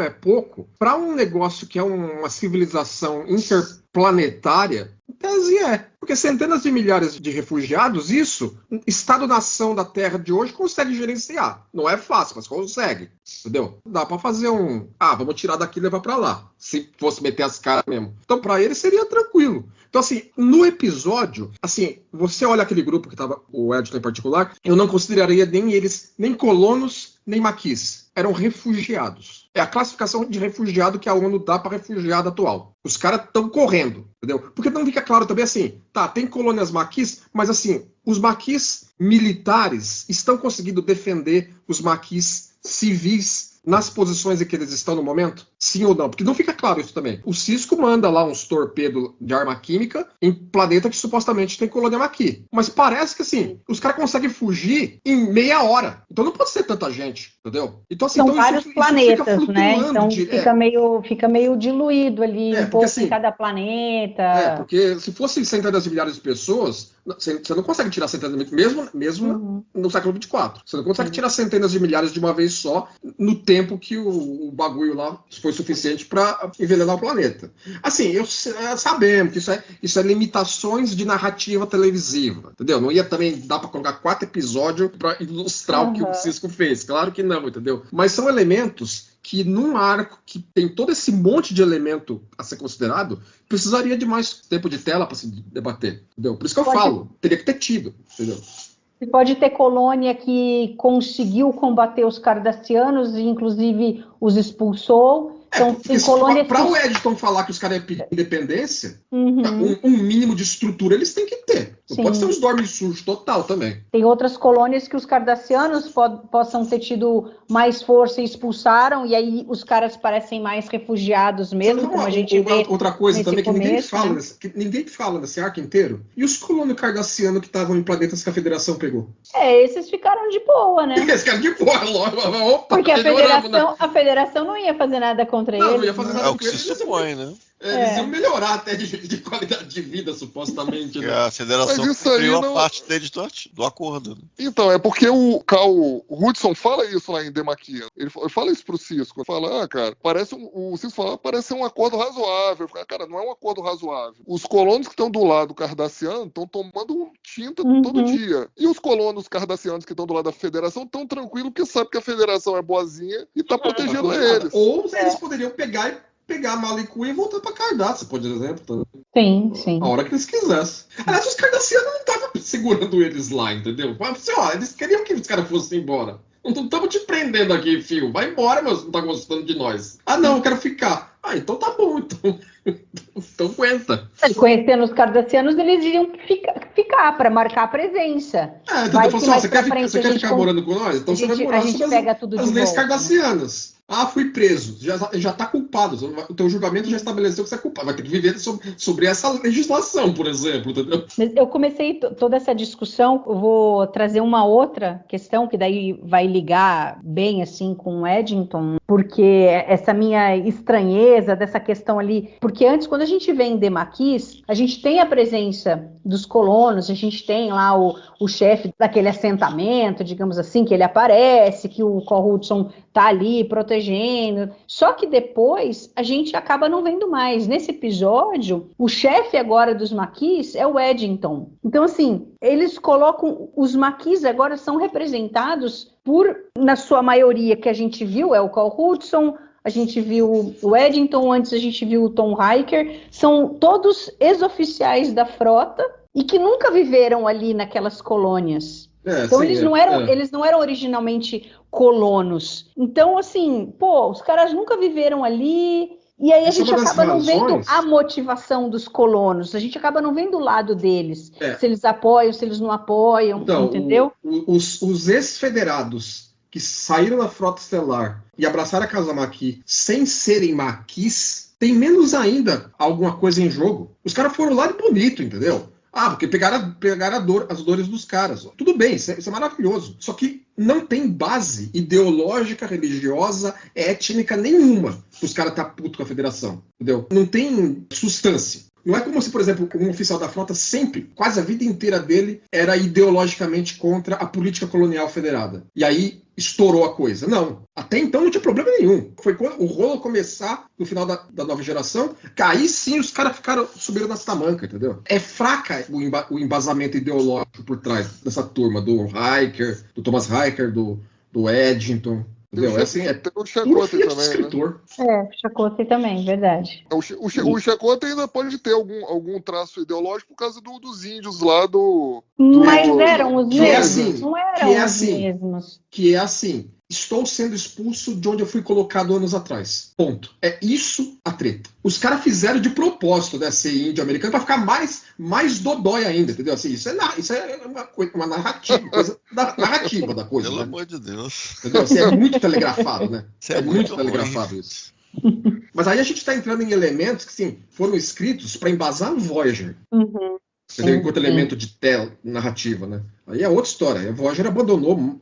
é pouco, para um negócio que é uma civilização interplanetária, em tese porque centenas de milhares de refugiados, isso, Estado-nação da Terra de hoje consegue gerenciar. Não é fácil, mas consegue, entendeu? Dá para fazer vamos tirar daqui e levar para lá, se fosse meter as caras mesmo. Então, para ele seria tranquilo. Então, assim, no episódio, assim, você olha aquele grupo que tava, o Eddington em particular, eu não consideraria nem colonos, nem maquis. Eram refugiados. É a classificação de refugiado que a ONU dá para refugiado atual. Os caras estão correndo, entendeu? Porque não fica claro também assim, tem colônias maquis, mas assim, os maquis militares estão conseguindo defender os maquis civis nas posições em que eles estão no momento? Sim ou não? Porque não fica claro isso também. O Cisco manda lá uns torpedos de arma química em planeta que supostamente tem colônia maqui. Mas parece que, assim, os caras conseguem fugir em meia hora. Então não pode ser tanta gente, entendeu? Então, assim, são vários planetas, né? Então fica meio diluído ali, um pouco assim, em cada planeta. Porque se fosse centenas de milhares de pessoas, você não consegue tirar centenas de milhares, mesmo no século 24. Você não consegue tirar centenas de milhares de uma vez só no tempo que o bagulho lá foi suficiente para envenenar o planeta. Assim, sabemos que isso é limitações de narrativa televisiva, entendeu? Não ia também dar para colocar 4 episódios para ilustrar o que o Cisco fez. Claro que não, entendeu? Mas são elementos que num arco que tem todo esse monte de elemento a ser considerado, precisaria de mais tempo de tela para se debater, entendeu? Por isso que eu falo, teria que ter tido, entendeu? Você pode ter colônia que conseguiu combater os cardassianos e inclusive os expulsou. Então, para o Eddington falar que os caras é independência, um mínimo de estrutura eles têm que ter. Não pode ser uns dormes sujos total também. Tem outras colônias que os cardassianos possam ter tido mais força e expulsaram, e aí os caras parecem mais refugiados mesmo, como a gente vê. Outra coisa também que começo, ninguém fala nesse arco inteiro. E os colonos cardassianos que estavam em planetas que a Federação pegou? Esses ficaram de boa, né? Eles ficaram de boa, logo. Porque a Federação não ia fazer nada contra eles. Não ia fazer nada o que se supõe, né? Eles iam melhorar até de qualidade de vida, supostamente. Né? A Federação cumpriu a parte deles do acordo. Né? Então, é porque o Cal Hudson fala isso lá em Demaquia. Ele fala isso pro Cisco. Ele fala, cara, o Cisco fala, parece ser um acordo razoável. Falo, cara, não é um acordo razoável. Os colonos que estão do lado cardassiano estão tomando tinta todo dia. E os colonos cardassianos que estão do lado da Federação estão tranquilos porque sabem que a Federação é boazinha e tá protegendo eles. Ou eles poderiam pegar a mala e cu e voltar pra Cardácia, por exemplo. Também. Sim. A hora que eles quisessem. Aliás, os cardassianos não estavam segurando eles lá, entendeu? Mas, eles queriam que os caras fossem embora. Não estamos te prendendo aqui, filho. Vai embora, mas não tá gostando de nós. Não, eu quero ficar. Então tá bom, então aguenta. Conhecendo os cardassianos, eles iriam ficar para marcar a presença. Você quer ficar morando com nós? Então você vai morar sob as leis cardassianas. Fui preso. Já tá culpado. O teu julgamento já estabeleceu que você é culpado. Vai ter que viver sobre essa legislação, por exemplo. Entendeu? Eu comecei toda essa discussão. Eu vou trazer uma outra questão que daí vai ligar bem assim com o Eddington, porque essa minha estranheza dessa questão ali, porque antes, quando a gente vê em Demaquis, a gente tem a presença dos colonos, a gente tem lá o chefe daquele assentamento, digamos assim, que ele aparece, que o Cal Hudson tá ali protegendo, só que depois a gente acaba não vendo mais. Nesse episódio, o chefe agora dos maquis é o Eddington. Então, assim, eles colocam, os maquis agora são representados por, na sua maioria, que a gente viu, é o Cal Hudson, a gente viu o Eddington, antes a gente viu o Tom Riker, são todos ex-oficiais da frota e que nunca viveram ali naquelas colônias. Então eles não eram originalmente colonos. Então, assim, os caras nunca viveram ali. E aí a gente acaba não vendo a motivação dos colonos. A gente acaba não vendo o lado deles. Se eles apoiam, se eles não apoiam, então, entendeu? Os ex-federados que saíram da frota estelar e abraçaram a casa Maquis sem serem maquis, tem menos ainda alguma coisa em jogo. Os caras foram lá de bonito, entendeu? Porque pegaram as dores dos caras. Tudo bem, isso é maravilhoso. Só que não tem base ideológica, religiosa, étnica nenhuma os caras tá puto com a federação, entendeu? Não tem substância. Não é como se, por exemplo, um oficial da frota sempre, quase a vida inteira dele, era ideologicamente contra a política colonial federada. E aí estourou a coisa. Não. Até então não tinha problema nenhum. Foi quando o rolo começar, no final da nova geração, que aí sim os caras subiram nas tamancas, entendeu? É fraca o embasamento ideológico por trás dessa turma, do Riker, do Thomas Riker, do Eddington. Entendeu? Tem o Chakotay também, escritor. né? O Chakotay também, verdade. O Chakotay ainda pode ter algum traço ideológico por causa dos índios lá Mas eram os mesmos. Assim, não eram os mesmos. Que é assim, estou sendo expulso de onde eu fui colocado anos atrás. Ponto. É isso a treta. Os caras fizeram de propósito, né, ser índio americano para ficar mais dodói ainda, entendeu? Assim, isso é uma narrativa, coisa narrativa da coisa. Pelo né? amor de Deus. Entendeu? Assim, é muito telegrafado, né? É muito telegrafado isso. Mas aí a gente está entrando em elementos que, sim, foram escritos para embasar o Voyager. Uhum. Entendeu? Enquanto elemento de narrativa, né? Aí é outra história. A Voyager abandonou.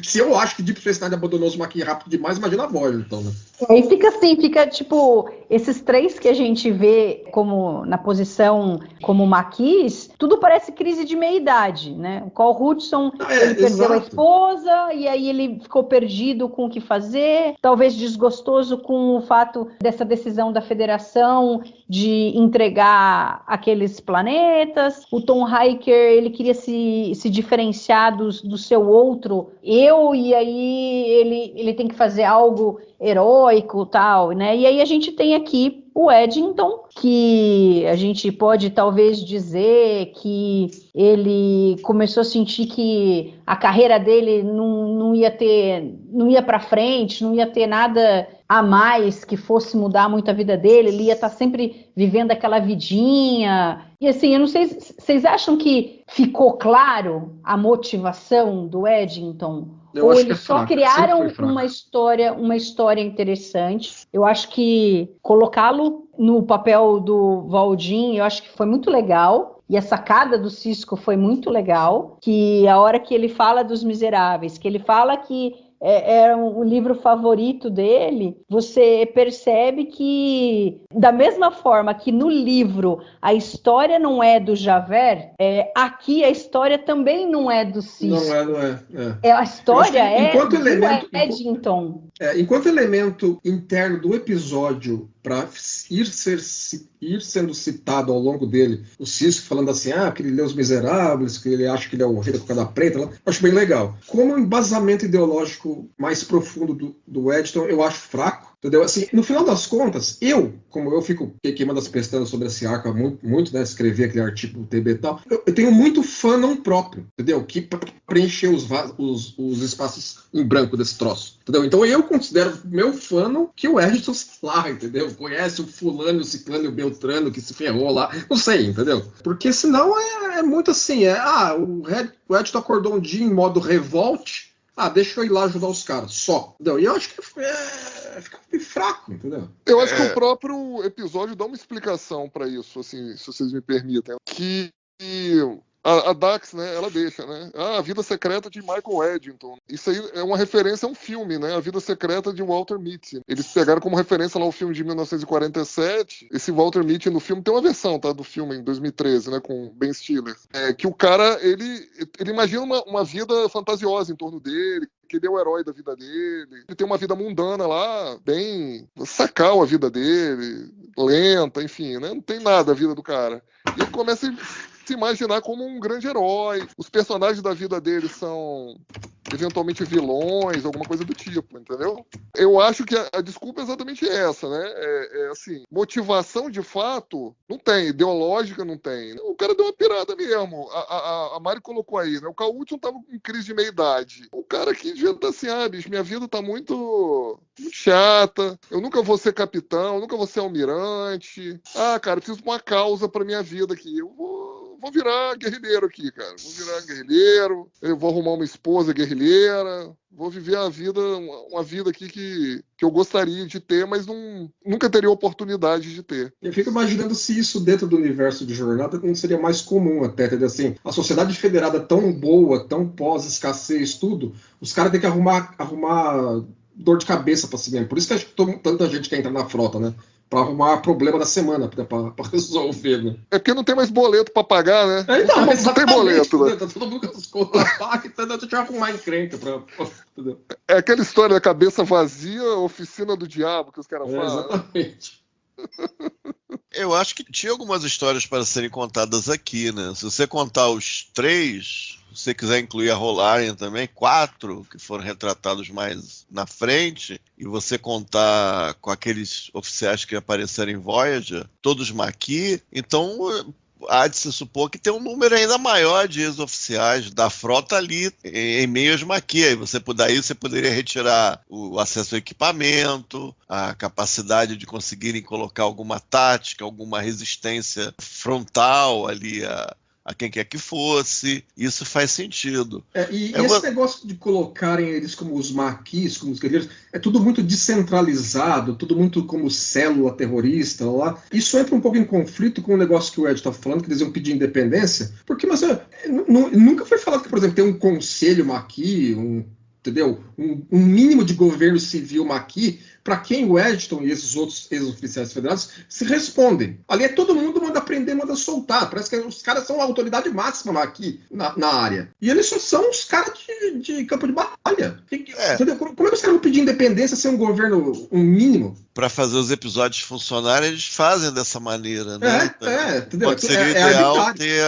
Se eu acho que Deep Space Nine abandonou os maquinhos rápido demais, imagina a Voyager, então, né? Aí fica assim, tipo, esses três que a gente vê como na posição como maquis, tudo parece crise de meia-idade, né? O Cole Hudson, ele perdeu a esposa, e aí ele ficou perdido com o que fazer, talvez desgostoso com o fato dessa decisão da federação de entregar aqueles planetas. O Tom Riker, ele queria se diferenciar do seu outro eu, e aí ele tem que fazer algo heróico, tal, né? E aí a gente tem aqui o Eddington, que a gente pode talvez dizer que ele começou a sentir que a carreira dele não ia para frente, não ia ter nada a mais que fosse mudar muito a vida dele, ele ia estar sempre vivendo aquela vidinha. E assim, eu não sei, vocês acham que ficou claro a motivação do Eddington? Ou eles só criaram uma história interessante? Eu acho que colocá-lo no papel do Valdin, eu acho que foi muito legal. E a sacada do Sisko foi muito legal. Que a hora que ele fala dos Miseráveis, que ele fala que era o livro favorito dele, você percebe que, da mesma forma que no livro a história não é do Javert, aqui a história também não é do Sisko. Não é. A história do Eddington. Enquanto elemento interno do episódio, para ir sendo citado ao longo dele, o Sisko falando assim, que ele lê Os Miseráveis, que ele acha que ele é o rei da cocada preta, eu acho bem legal. Como embasamento ideológico mais profundo do Eddington, eu acho fraco, entendeu? Assim, no final das contas, como eu fico queimando as pestanas sobre esse arco há muito, né, escrever aquele artigo do TB e tal, eu tenho muito fandom próprio, entendeu? Que preencher os espaços em branco desse troço, entendeu? Então eu considero meu fandom que o Eddington lá, entendeu? Conhece o fulano, o ciclano e o beltrano que se ferrou lá, não sei, entendeu? Porque senão é muito assim, o Eddington acordou um dia em modo revolte, deixa eu ir lá ajudar os caras, só. Entendeu? E eu acho que fica meio fraco, entendeu? Eu acho que o próprio episódio dá uma explicação para isso, assim, se vocês me permitem. Que a Dax, né, ela deixa, né? A Vida Secreta de Michael Eddington. Isso aí é uma referência a um filme, né? A Vida Secreta de Walter Mitty. Eles pegaram como referência lá o filme de 1947. Esse Walter Mitty no filme tem uma versão, tá? Do filme em 2013, né? Com Ben Stiller. Que o cara, ele imagina uma vida fantasiosa em torno dele, que ele é o herói da vida dele. Ele tem uma vida mundana lá, bem sacal a vida dele, lenta, enfim, né? Não tem nada a vida do cara. E ele começa a se imaginar como um grande herói. Os personagens da vida dele são eventualmente vilões, alguma coisa do tipo, entendeu? Eu acho que a desculpa é exatamente essa, né? Assim, motivação de fato não tem, ideológica não tem. O cara deu uma pirada mesmo. A Mari colocou aí, né? O Cal Hudson tava em crise de meia-idade. O cara aqui devia estar assim, bicho, minha vida tá muito chata, eu nunca vou ser capitão, nunca vou ser almirante. Cara, eu preciso de uma causa pra minha vida aqui. Eu vou vou virar guerrilheiro aqui, cara. Vou virar guerrilheiro, eu vou arrumar uma esposa guerrilheira, vou viver a vida, uma vida aqui que eu gostaria de ter, mas nunca teria oportunidade de ter. Eu fico imaginando se isso dentro do universo de jornada não seria mais comum até, entendeu? Assim, a sociedade federada tão boa, tão pós-escassez, tudo, os caras têm que arrumar dor de cabeça pra si mesmo. Por isso que acho que tanta gente quer entrar na frota, né? Pra arrumar problema da semana, pra resolver, né? É porque não tem mais boleto pra pagar, né? Então, não tem boleto, né? Tá todo mundo com as contas pagas, então deixa eu arrumar encrenca entendeu? É aquela história da cabeça vazia, oficina do diabo que os caras falam. Exatamente. Eu acho que tinha algumas histórias para serem contadas aqui, né? Se você contar os 3, se você quiser incluir a Rolarian também, 4 que foram retratados mais na frente, e você contar com aqueles oficiais que apareceram em Voyager, todos Maquis, então há de se supor que tem um número ainda maior de ex-oficiais da frota ali em meio aos Maquis. Aí você poderia retirar o acesso ao equipamento, a capacidade de conseguirem colocar alguma tática, alguma resistência frontal ali a quem quer que fosse. Isso faz sentido. Esse negócio de colocarem eles como os Maquis, como os guerreiros, é tudo muito descentralizado, tudo muito como célula terrorista lá. Isso entra um pouco em conflito com o negócio que o Ed está falando, que eles iam pedir independência, porque nunca foi falado que, por exemplo, tem um conselho Maquis, entendeu? Um mínimo de governo civil Maquis, para quem o Edton e esses outros ex-oficiais federados se respondem. Ali é todo mundo manda prender, manda soltar. Parece que os caras são a autoridade máxima aqui na área. E eles só são os caras de campo de batalha. Entendeu? Como é que os caras vão pedir independência sem um governo, um mínimo? Para fazer os episódios funcionarem, eles fazem dessa maneira, né? Entendeu? Pode ser ideal ter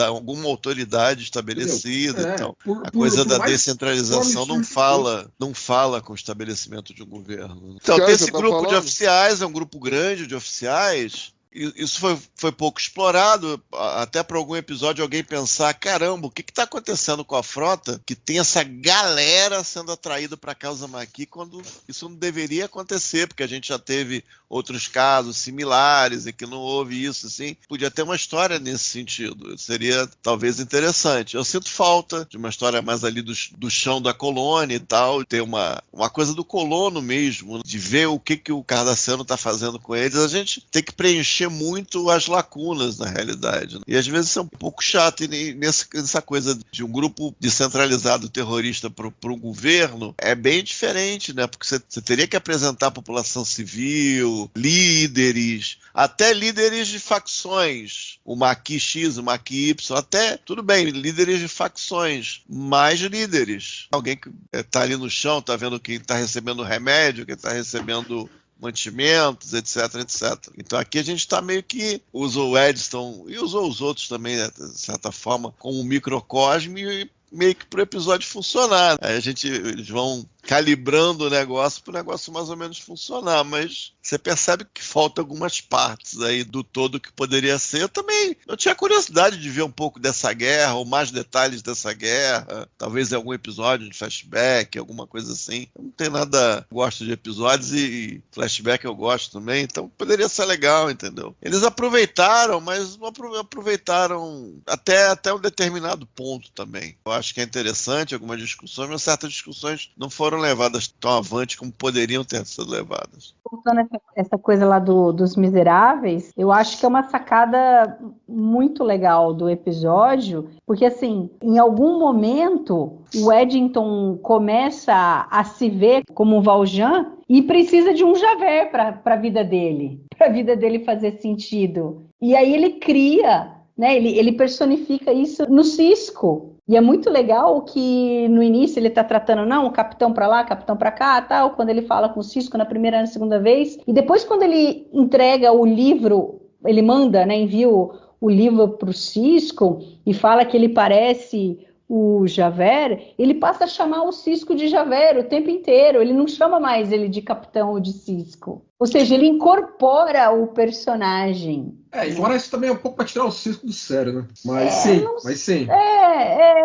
alguma autoridade estabelecida e tal. A coisa da descentralização não fala com o estabelecimento de um governo. Então, tem esse grupo de oficiais, é um grupo grande de oficiais. Isso foi pouco explorado, até para algum episódio alguém pensar, caramba, o que está acontecendo com a frota que tem essa galera sendo atraída para a causa Maquis, quando isso não deveria acontecer, porque a gente já teve outros casos similares em que não houve isso, assim. Podia ter uma história nesse sentido, seria talvez interessante. Eu sinto falta de uma história mais ali do chão da colônia e tal, ter uma coisa do colono mesmo, de ver o que o Cardassiano está fazendo com eles. A gente tem que preencher muito as lacunas, na realidade, né? E às vezes isso é um pouco chato, e nessa coisa de um grupo descentralizado terrorista para o governo, é bem diferente, né? Porque você teria que apresentar a população civil, líderes, até líderes de facções, o Maquis X, o Maquis Y, até, tudo bem, líderes de facções, mais líderes. Alguém que está ali no chão, está vendo quem está recebendo remédio, quem está recebendo mantimentos, etc, etc. Então aqui a gente está meio que usou o Edson e usou os outros também, né, de certa forma, como um microcosmo e meio que para o episódio funcionar. Aí eles vão calibrando o negócio para o negócio mais ou menos funcionar, mas você percebe que falta algumas partes aí do todo que poderia ser. Eu tinha curiosidade de ver um pouco dessa guerra, ou mais detalhes dessa guerra, talvez em algum episódio de flashback, alguma coisa assim. Eu não tenho nada, gosto de episódios e flashback eu gosto também, então poderia ser legal, entendeu? Eles aproveitaram, mas não aproveitaram até um determinado ponto também. Eu acho que é interessante algumas discussões, mas certas discussões não foram levadas tão avante como poderiam ter sido levadas. Voltando essa coisa lá dos Miseráveis, eu acho que é uma sacada muito legal do episódio, porque assim, em algum momento o Eddington começa a se ver como um Valjean e precisa de um Javert para a vida dele fazer sentido. E aí ele cria, né, ele personifica isso no Sisko. E é muito legal que no início ele está tratando, não, o capitão para lá, capitão para cá, tal, quando ele fala com o Sisko na primeira e na segunda vez. E depois quando ele entrega o livro, ele manda, né, envia o livro para o Sisko e fala que ele parece o Javert, ele passa a chamar o Sisko de Javert o tempo inteiro. Ele não chama mais ele de capitão ou de Sisko. Ou seja, ele incorpora o personagem. Embora isso também é um pouco para tirar o cisco do sério, né? Mas sim.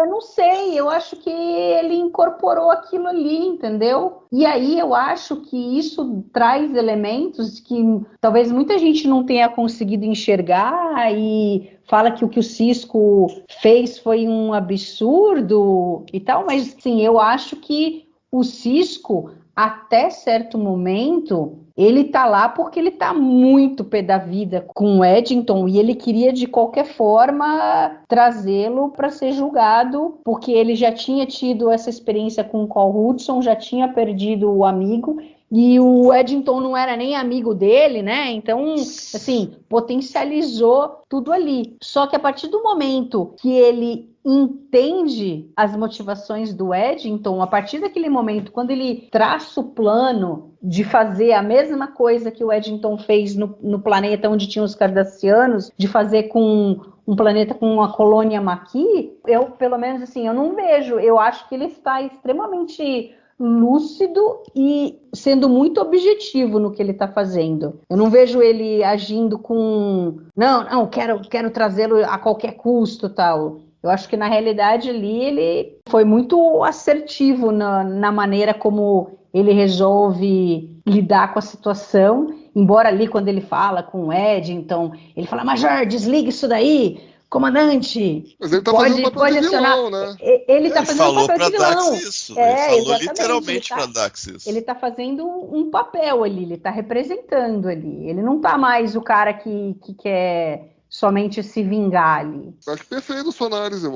Não sei, eu acho que ele incorporou aquilo ali, entendeu? E aí eu acho que isso traz elementos que talvez muita gente não tenha conseguido enxergar e fala que o Cisco fez foi um absurdo e tal, mas sim, eu acho que o Cisco, até certo momento, ele tá lá porque ele tá muito pé da vida com o Eddington e ele queria de qualquer forma trazê-lo para ser julgado, porque ele já tinha tido essa experiência com o Cole Hudson, já tinha perdido o amigo e o Eddington não era nem amigo dele, né? Então, assim, potencializou tudo ali. Só que a partir do momento que ele entende as motivações do Eddington, a partir daquele momento, quando ele traça o plano de fazer a mesma coisa que o Eddington fez no planeta onde tinha os Cardassianos, de fazer com um planeta com uma colônia Maquis, eu, pelo menos assim, eu não vejo, eu acho que ele está extremamente lúcido e sendo muito objetivo no que ele está fazendo. Eu não vejo ele agindo com não, quero trazê-lo a qualquer custo, tal. Eu acho que na realidade ali ele foi muito assertivo na maneira como ele resolve lidar com a situação, embora ali quando ele fala com o Eddington, ele fala, Major, desliga isso daí, comandante. Mas ele tá fazendo o papel de vilão, né? Ele tá fazendo o papel de vilão. Isso. Ele falou literalmente para Dax isso. Ele tá fazendo um papel ali, ele tá representando ali. Ele não tá mais o cara que quer somente se vingar ali. Eu acho perfeito a sua análise,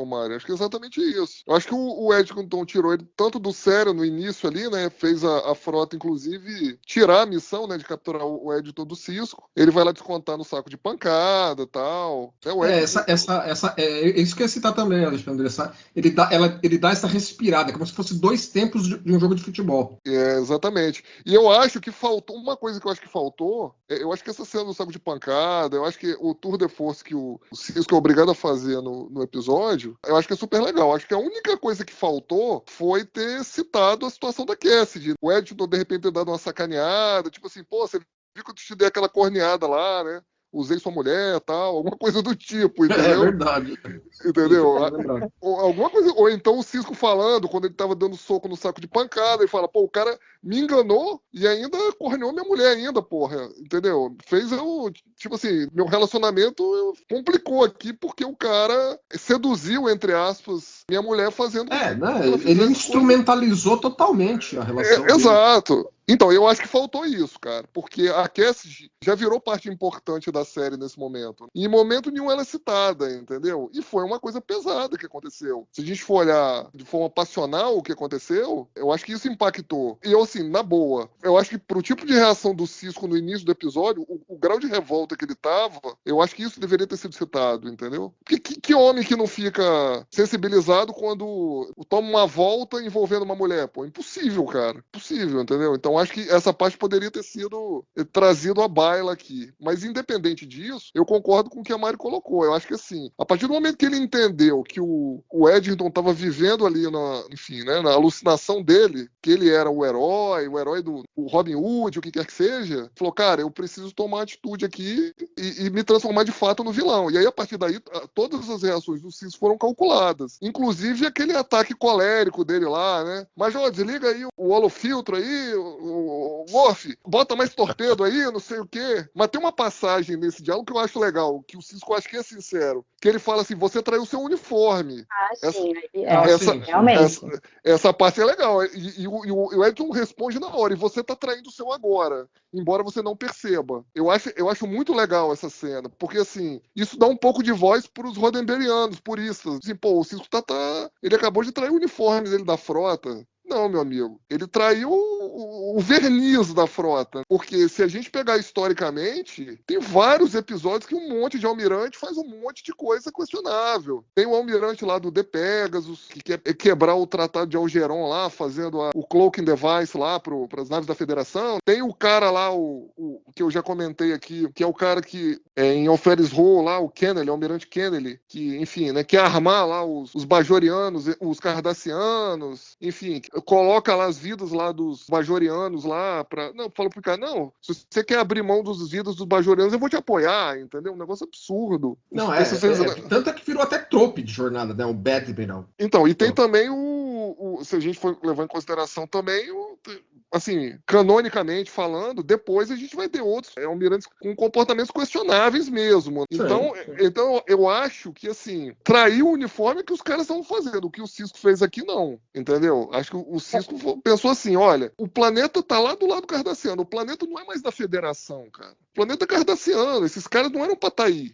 Mário. Acho que é exatamente isso. Eu acho que o Eddington tirou ele tanto do sério no início ali, né? Fez a frota, inclusive, tirar a missão, né? De capturar o Eddington do Cisco. Ele vai lá descontar no saco de pancada e tal. Isso que eu ia citar também, Alexandre. Ele dá essa respirada, como se fosse 2 tempos de um jogo de futebol. Exatamente. E eu acho que faltou, uma coisa que eu acho que faltou, eu acho que essa cena do saco de pancada, eu acho que o tour de force que o Cisco é obrigado a fazer no episódio, eu acho que é super legal. Acho que a única coisa que faltou foi ter citado a situação da Cassidy. O Eddington, de repente, ter dado uma sacaneada, tipo assim, pô, você viu que eu te dei aquela corneada lá, né? Usei sua mulher, tal, alguma coisa do tipo, entendeu? É verdade. Entendeu? Alguma coisa, ou então o Cisco falando, quando ele tava dando soco no saco de pancada, ele fala, pô, o cara me enganou e ainda corneou minha mulher ainda, porra, entendeu? Fez eu, tipo assim, meu relacionamento complicou aqui porque o cara seduziu, entre aspas, minha mulher fazendo... Ele instrumentalizou totalmente a relação. Exato. Então, eu acho que faltou isso, cara, porque a Cassidy já virou parte importante da série nesse momento. E em momento nenhum ela é citada, entendeu? E foi uma coisa pesada que aconteceu. Se a gente for olhar de forma passional o que aconteceu, eu acho que isso impactou. E eu, assim, na boa, eu acho que pro tipo de reação do Cisco no início do episódio, o grau de revolta que ele tava, eu acho que isso deveria ter sido citado, entendeu? Porque que homem que não fica sensibilizado quando toma uma volta envolvendo uma mulher? Pô, impossível, cara. Impossível, entendeu? Então, acho que essa parte poderia ter sido trazido à baila aqui. Mas, independente disso, eu concordo com o que a Mari colocou. Eu acho que, assim, a partir do momento que ele entendeu que o Eddington estava vivendo ali na alucinação dele, que ele era o herói do Robin Hood, o que quer que seja, falou, cara, eu preciso tomar atitude aqui e me transformar de fato no vilão. E aí, a partir daí, todas as reações do Cis foram calculadas. Inclusive aquele ataque colérico dele lá, né? Mas, ó, desliga aí o holofiltro aí, o Worf, bota mais torpedo aí, não sei o quê. Mas tem uma passagem nesse diálogo que eu acho legal, que o Cisco acho que é sincero, que ele fala assim, você traiu seu uniforme. Sim, realmente. Essa parte é legal. E o Eddington responde na hora, e você tá traindo o seu agora, embora você não perceba. Eu acho muito legal essa cena, porque assim, isso dá um pouco de voz pros Roddenberryandos, por isso. Assim, pô, o Cisco ele acabou de trair o uniforme dele da frota. Não, meu amigo. Ele traiu o verniz da frota. Porque se a gente pegar historicamente, tem vários episódios que um monte de almirante faz um monte de coisa questionável. Tem o almirante lá do The Pegasus, que quer quebrar o Tratado de Algeron lá, fazendo o cloaking device lá para as naves da Federação. Tem o cara lá, que eu já comentei aqui, que é o cara que em Alferes Row lá, o Kennedy, o Almirante Kennedy, que, enfim, né, quer armar lá os Bajorianos, os Cardassianos, enfim, coloca lá as vidas lá dos Bajorianos lá pra... Não, fala pro cara, não, se você quer abrir mão das vidas dos Bajorianos, eu vou te apoiar, entendeu? Um negócio absurdo. Não, tanto é que virou até trope de jornada, né? O Bad Admiral. Então, e tem também se a gente for levar em consideração também assim, canonicamente falando, depois a gente vai ter outros almirantes com comportamentos questionáveis mesmo. Então eu acho que, assim, trair o uniforme é que os caras estão fazendo. O que o Sisko fez aqui, não. Entendeu? Acho que o Sisko pensou assim, olha, o planeta tá lá do lado cardassiano. O planeta não é mais da Federação, cara. O planeta é cardassiano. Esses caras não eram pra estar aí.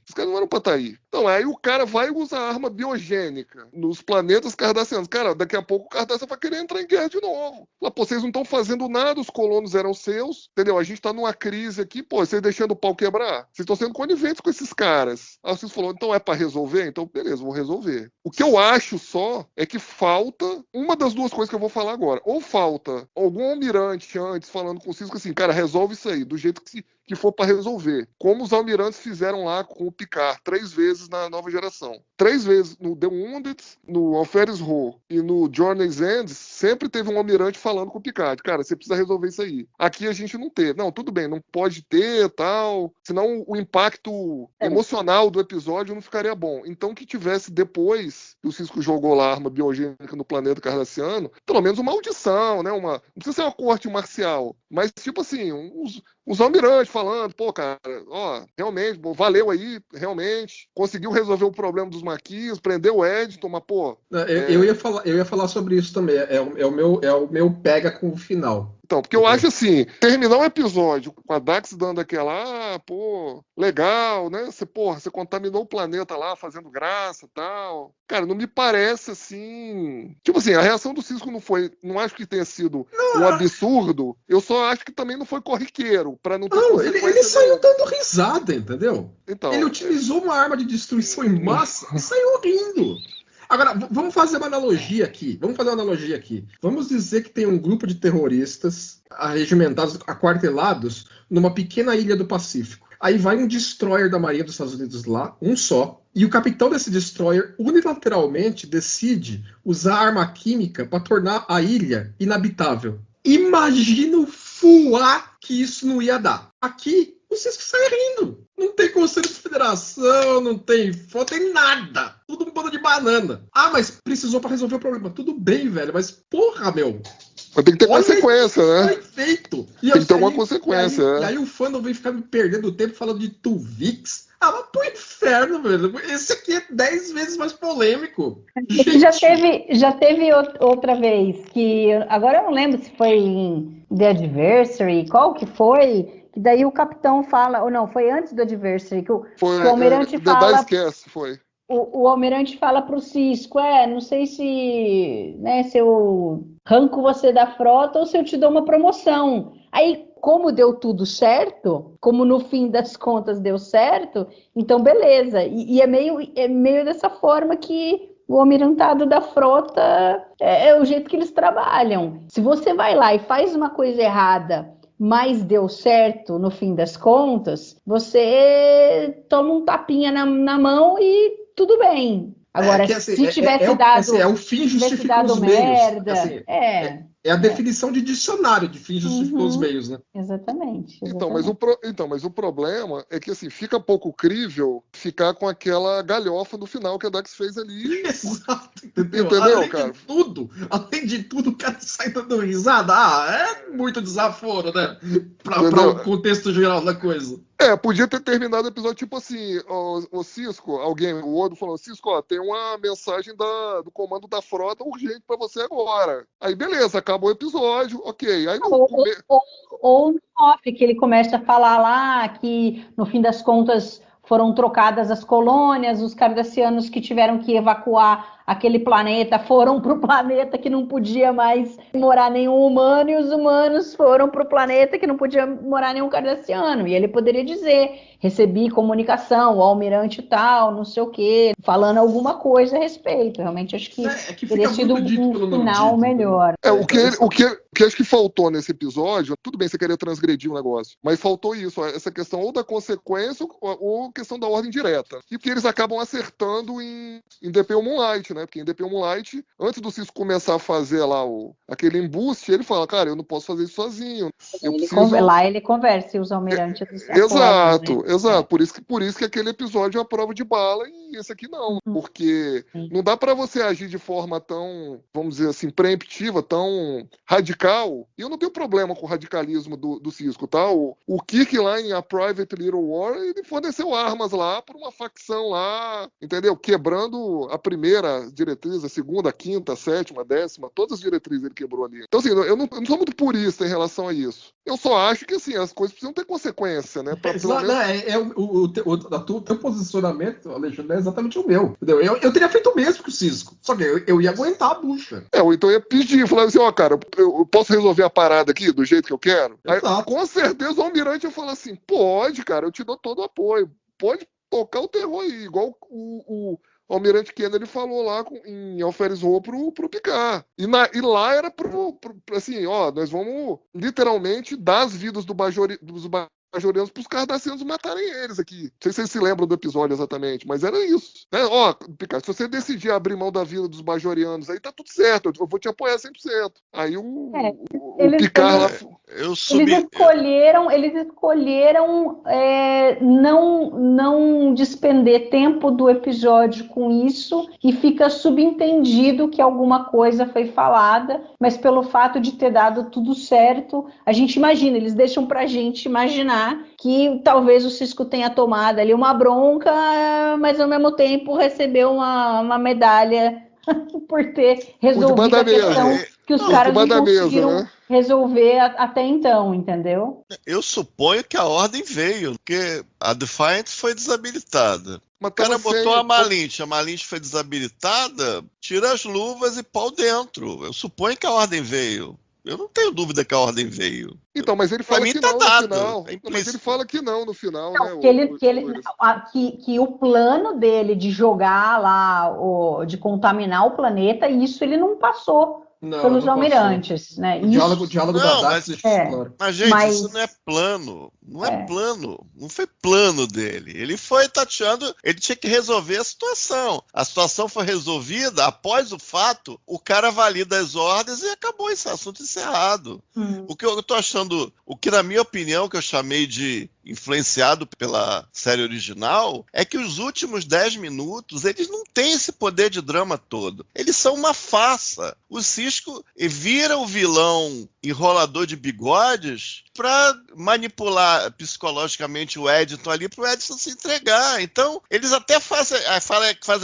Então, aí o cara vai usar arma biogênica nos planetas cardassianos. Cara, daqui a pouco o Cardassian vai querer entrar em guerra de novo. Lá, pô, vocês não estão fazendo nada, os colonos eram seus, entendeu? A gente tá numa crise aqui, pô, vocês deixando o pau quebrar. Vocês estão sendo coniventes com esses caras. Aí vocês falaram, então é pra resolver? Então, beleza, vou resolver. O que eu acho só é que falta uma das duas coisas que eu vou falar agora. Ou falta algum almirante antes falando com o Sisko assim, cara, resolve isso aí, do jeito que for para resolver. Como os almirantes fizeram lá com o Picard 3 vezes na nova geração. 3 vezes no The Wounded, no Alferes Row e no Journey's End, sempre teve um almirante falando com o Picard. Cara, você precisa resolver isso aí. Aqui a gente não teve. Não, tudo bem, não pode ter, tal. Senão o impacto emocional do episódio não ficaria bom. Então que tivesse depois que o Sisko jogou lá a arma biogênica no planeta cardassiano, pelo menos uma audição, né? Não precisa ser uma corte marcial, mas tipo assim, os almirantes falando, pô, cara, ó, realmente, pô, valeu aí, realmente, conseguiu resolver o problema dos Maquis, prendeu o Edton, mas, pô... Eu ia falar sobre isso também, é o meu pega com o final. Então, porque eu acho assim, terminar um episódio com a Dax dando aquela, pô, legal, né? Você contaminou o planeta lá, fazendo graça e tal. Cara, não me parece assim... Tipo assim, a reação do Sisko não acho que tenha sido um absurdo, eu só acho que também não foi corriqueiro, pra não ter consequência. Ele saiu dando risada, entendeu? Então, ele utilizou uma arma de destruição em massa e saiu rindo. Agora, vamos fazer uma analogia aqui. Vamos dizer que tem um grupo de terroristas arregimentados, aquartelados, numa pequena ilha do Pacífico. Aí vai um destroyer da Marinha dos Estados Unidos lá, um só, e o capitão desse destroyer unilateralmente decide usar arma química para tornar a ilha inabitável. Imagina o fuá que isso não ia dar. Aqui, o Sisko sai rindo. Não tem Conselho de Federação, não tem foto, tem nada. Tudo um bando de banana. Ah, mas precisou pra resolver o problema. Tudo bem, velho, mas porra, meu. Mas tem que ter consequência, né? Foi feito. Tem que ter alguma consequência, E aí o fandom vem ficar me perdendo tempo falando de Tuvix. Ah, mas pro inferno, velho. Esse aqui é 10 vezes mais polêmico. Já teve outra vez, que agora eu não lembro se foi em The Adversary, qual que foi... Que daí o capitão fala, ou não, foi antes do Adversary, que o almirante fala... Foi. O almirante fala pro Sisko, não sei se eu arranco você da frota ou se eu te dou uma promoção. Aí, como deu tudo certo, como no fim das contas deu certo, então beleza. E é meio dessa forma que o almirantado da frota é o jeito que eles trabalham. Se você vai lá e faz uma coisa errada, mas deu certo no fim das contas, você toma um tapinha na mão e tudo bem. Agora, se tivesse dado... o fim justifica os meios. É a definição de dicionário de fim justifica os meios, né? Exatamente. Então, mas o problema é que assim, fica pouco crível ficar com aquela galhofa no final que a Dax fez ali. Exato, entendeu? Cara? Além de tudo, o cara sai dando risada. É muito desaforo, né? Para o contexto geral da coisa. Podia ter terminado o episódio tipo assim, o Sisko, o Odo falou, Sisko, tem uma mensagem do comando da frota urgente pra você agora. Aí beleza, acabou o episódio, ok. Aí ou no off, que ele começa a falar lá que no fim das contas foram trocadas as colônias, os cardassianos que tiveram que evacuar aquele planeta, foram para o planeta que não podia mais morar nenhum humano, e os humanos foram para o planeta que não podia morar nenhum cardassiano. E ele poderia dizer, recebi comunicação, o almirante tal, não sei o quê, falando alguma coisa a respeito. Realmente acho que teria sido um final melhor. O que acho que faltou nesse episódio, tudo bem, você queria transgredir um negócio, mas faltou isso, essa questão ou da consequência ou questão da ordem direta. E que eles acabam acertando em The Pale Moonlight, né? Porque em The Pale Moonlight, antes do Cisco começar a fazer lá aquele embuste, ele fala, cara, eu não posso fazer isso sozinho. Lá ele conversa e os almirantes... Exato. Por isso que aquele episódio é a prova de bala e esse aqui não. Porque não dá pra você agir de forma tão, vamos dizer assim, preemptiva, tão radical. E eu não tenho problema com o radicalismo do Cisco, tá? O Kirk lá em A Private Little War, ele forneceu armas lá para uma facção lá, entendeu? Quebrando a primeira diretriz, a segunda, a quinta, a sétima, a décima, todas as diretrizes ele quebrou ali. Então, assim, eu não sou muito purista em relação a isso. Eu só acho que, assim, as coisas precisam ter consequência, né? O teu posicionamento, Alexandre, é exatamente o meu. Entendeu? Eu teria feito o mesmo que o Cisco, só que eu ia aguentar a bucha. Ou então eu ia pedir, falar assim, cara, eu posso resolver a parada aqui do jeito que eu quero? Aí, com certeza o almirante ia falar assim, pode, cara, eu te dou todo o apoio, pode tocar o terror aí, igual o Almirante Kennedy falou lá em Alferes Row pro Picard. E lá era assim, nós vamos literalmente dar as vidas dos bajorianos pros cardassianos matarem eles aqui. Não sei se vocês se lembram do episódio exatamente, mas era isso. Né? Picard, se você decidir abrir mão da vida dos bajorianos, aí tá tudo certo, eu vou te apoiar 100%. Aí o Picard lá... Eles escolheram não despender tempo do episódio com isso, e fica subentendido que alguma coisa foi falada, mas pelo fato de ter dado tudo certo, a gente imagina, eles deixam pra gente imaginar que talvez o Cisco tenha tomado ali uma bronca, mas ao mesmo tempo recebeu uma medalha por ter resolvido a questão que os caras não conseguiram resolver até então, entendeu? Eu suponho que a ordem veio, porque a Defiant foi desabilitada. O cara botou a Malint foi desabilitada, tira as luvas e pau dentro. Eu suponho que a ordem veio. Eu não tenho dúvida que a ordem veio. Então, mas ele fala que não no final. Mas ele fala que não no final, não, né? Que o plano dele de jogar lá, de contaminar o planeta, isso ele não passou pelos almirantes, né? O diálogo da Dax claro. Mas, gente, isso não é plano. Não é plano. Não foi plano dele. Ele foi tateando, ele tinha que resolver a situação. A situação foi resolvida, após o fato, o cara valida as ordens e acabou esse assunto encerrado. O que eu tô achando, o que na minha opinião, que eu chamei de influenciado pela série original, é que os últimos 10 minutos, eles não têm esse poder de drama todo. Eles são uma farsa. O Cisco vira o vilão enrolador de bigodes para manipular psicologicamente o Edison ali, para o Edison se entregar. Então, eles até fazem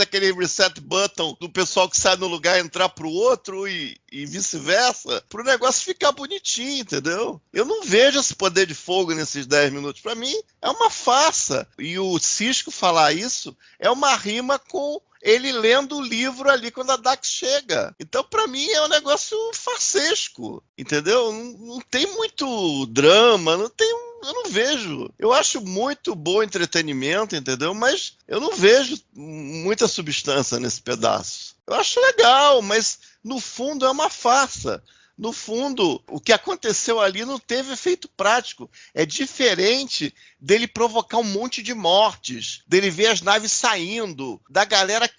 aquele reset button do pessoal que sai no lugar entrar para o outro e vice-versa, para o negócio ficar bonitinho, entendeu? Eu não vejo esse poder de fogo nesses 10 minutos. Para mim, é uma farsa. E o Cisco falar isso é uma rima com ele lendo o livro ali quando a Dax chega. Então, pra mim, é um negócio farsesco, entendeu? Não tem muito drama, eu não vejo. Eu acho muito bom entretenimento, entendeu? Mas eu não vejo muita substância nesse pedaço. Eu acho legal, mas no fundo é uma farsa. No fundo, o que aconteceu ali não teve efeito prático. É diferente dele provocar um monte de mortes, dele ver as naves saindo, da galera,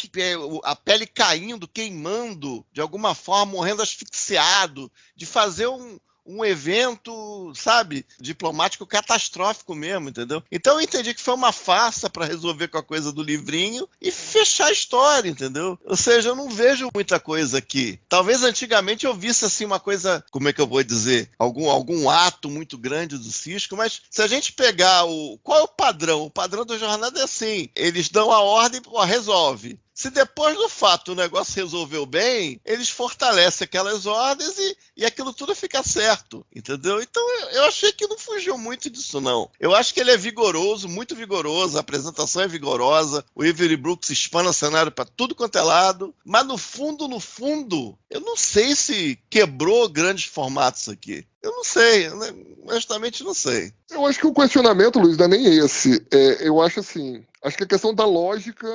a pele caindo, queimando, de alguma forma morrendo asfixiado, de fazer um evento, sabe, diplomático catastrófico mesmo, entendeu? Então eu entendi que foi uma farsa para resolver com a coisa do livrinho e fechar a história, entendeu? Ou seja, eu não vejo muita coisa aqui. Talvez antigamente eu visse assim uma coisa, como é que eu vou dizer, algum ato muito grande do Cisco, mas se a gente pegar qual é o padrão? O padrão da jornada é assim, eles dão a ordem, resolve. Se depois do fato o negócio resolveu bem, eles fortalecem aquelas ordens e aquilo tudo fica certo, entendeu? Então eu achei que não fugiu muito disso, não. Eu acho que ele é vigoroso, muito vigoroso, a apresentação é vigorosa, o Avery Brooks espana o cenário para tudo quanto é lado, mas no fundo, eu não sei se quebrou grandes formatos aqui. Eu não sei, honestamente não sei. Eu acho que o questionamento, Luiz, não é nem esse. Eu acho assim, acho que a questão da lógica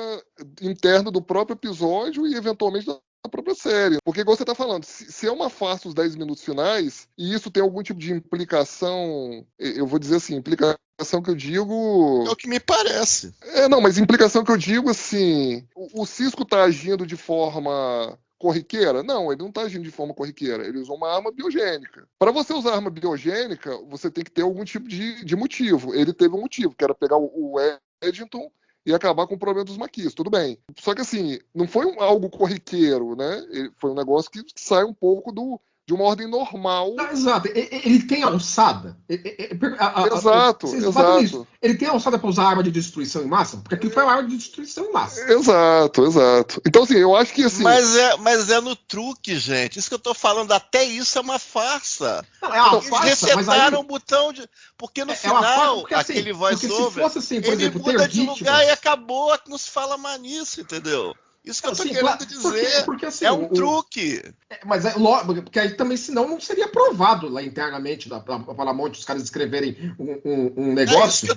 interna do próprio episódio e eventualmente da própria série. Porque, igual você está falando, se é uma farsa os 10 minutos finais, e isso tem algum tipo de implicação, eu vou dizer assim, implicação que eu digo... É o que me parece. Não, mas implicação que eu digo, assim, o Cisco está agindo de forma... corriqueira? Não, ele não está agindo de forma corriqueira. Ele usou uma arma biogênica. Para você usar arma biogênica, você tem que ter algum tipo de motivo. Ele teve um motivo, que era pegar o Eddington e acabar com o problema dos maquis. Tudo bem. Só que assim, não foi algo corriqueiro, né? Foi um negócio que sai um pouco de uma ordem normal. Exato. Ele tem alçada. Exato. Ele tem alçada para usar arma de destruição em massa? Porque aquilo foi uma arma de destruição em massa. Exato. Então, assim, eu acho que assim... Mas é no truque, gente. Isso que eu tô falando, até isso é uma farsa. Não, é uma farsa, eles resetaram aí... o botão de... Porque no final, farsa, porque, aquele voice-over, assim, por ele exemplo, muda de vítimas... lugar e acabou, não se fala mais nisso, entendeu? Isso que eu tô querendo dizer. Porque, assim, é um truque. Mas porque aí também, senão, não seria aprovado lá internamente da Paramount, os caras escreverem um negócio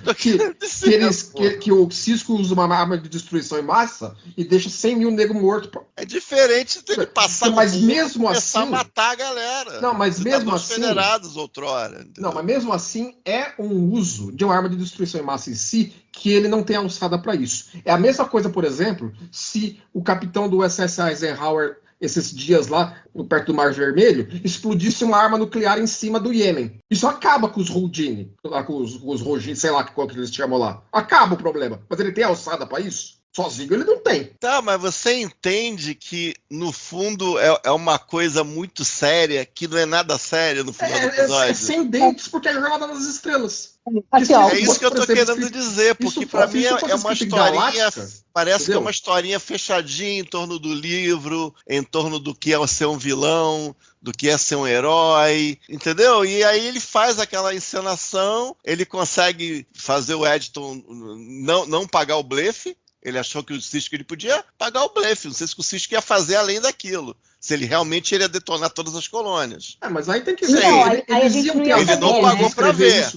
que o Cisco usa uma arma de destruição em massa e deixa 100 mil negros mortos. É diferente dele passar mas mesmo começar assim, a matar a galera. Não, mas mesmo assim... federados outrora. Entendeu? Não, mas mesmo assim é um uso de uma arma de destruição em massa em si que ele não tem alçada para isso. É a mesma coisa, por exemplo, se o capitão do USS Eisenhower, esses dias lá, perto do Mar Vermelho, explodisse uma arma nuclear em cima do Iêmen. Isso acaba com os Houdini, com os Rojin, sei lá qual que eles chamam lá. Acaba o problema. Mas ele tem alçada para isso? Sozinho ele não tem. Tá, mas você entende que, no fundo, é uma coisa muito séria, que não é nada sério no final do episódio? É sem dentes, porque é a Jornada das Estrelas. Assim, é isso que eu tô querendo dizer, porque pra mim é uma historinha, parece entendeu? Que é uma historinha fechadinha em torno do livro, em torno do que é ser um vilão, do que é ser um herói, entendeu? E aí ele faz aquela encenação, ele consegue fazer o Eddington não pagar o blefe. Ele achou que o Cisco ele podia pagar o blefe. Não sei se o Cisco ia fazer além daquilo. Se ele realmente ia detonar todas as colônias. Mas aí tem que ver. Ele não pagou para ver.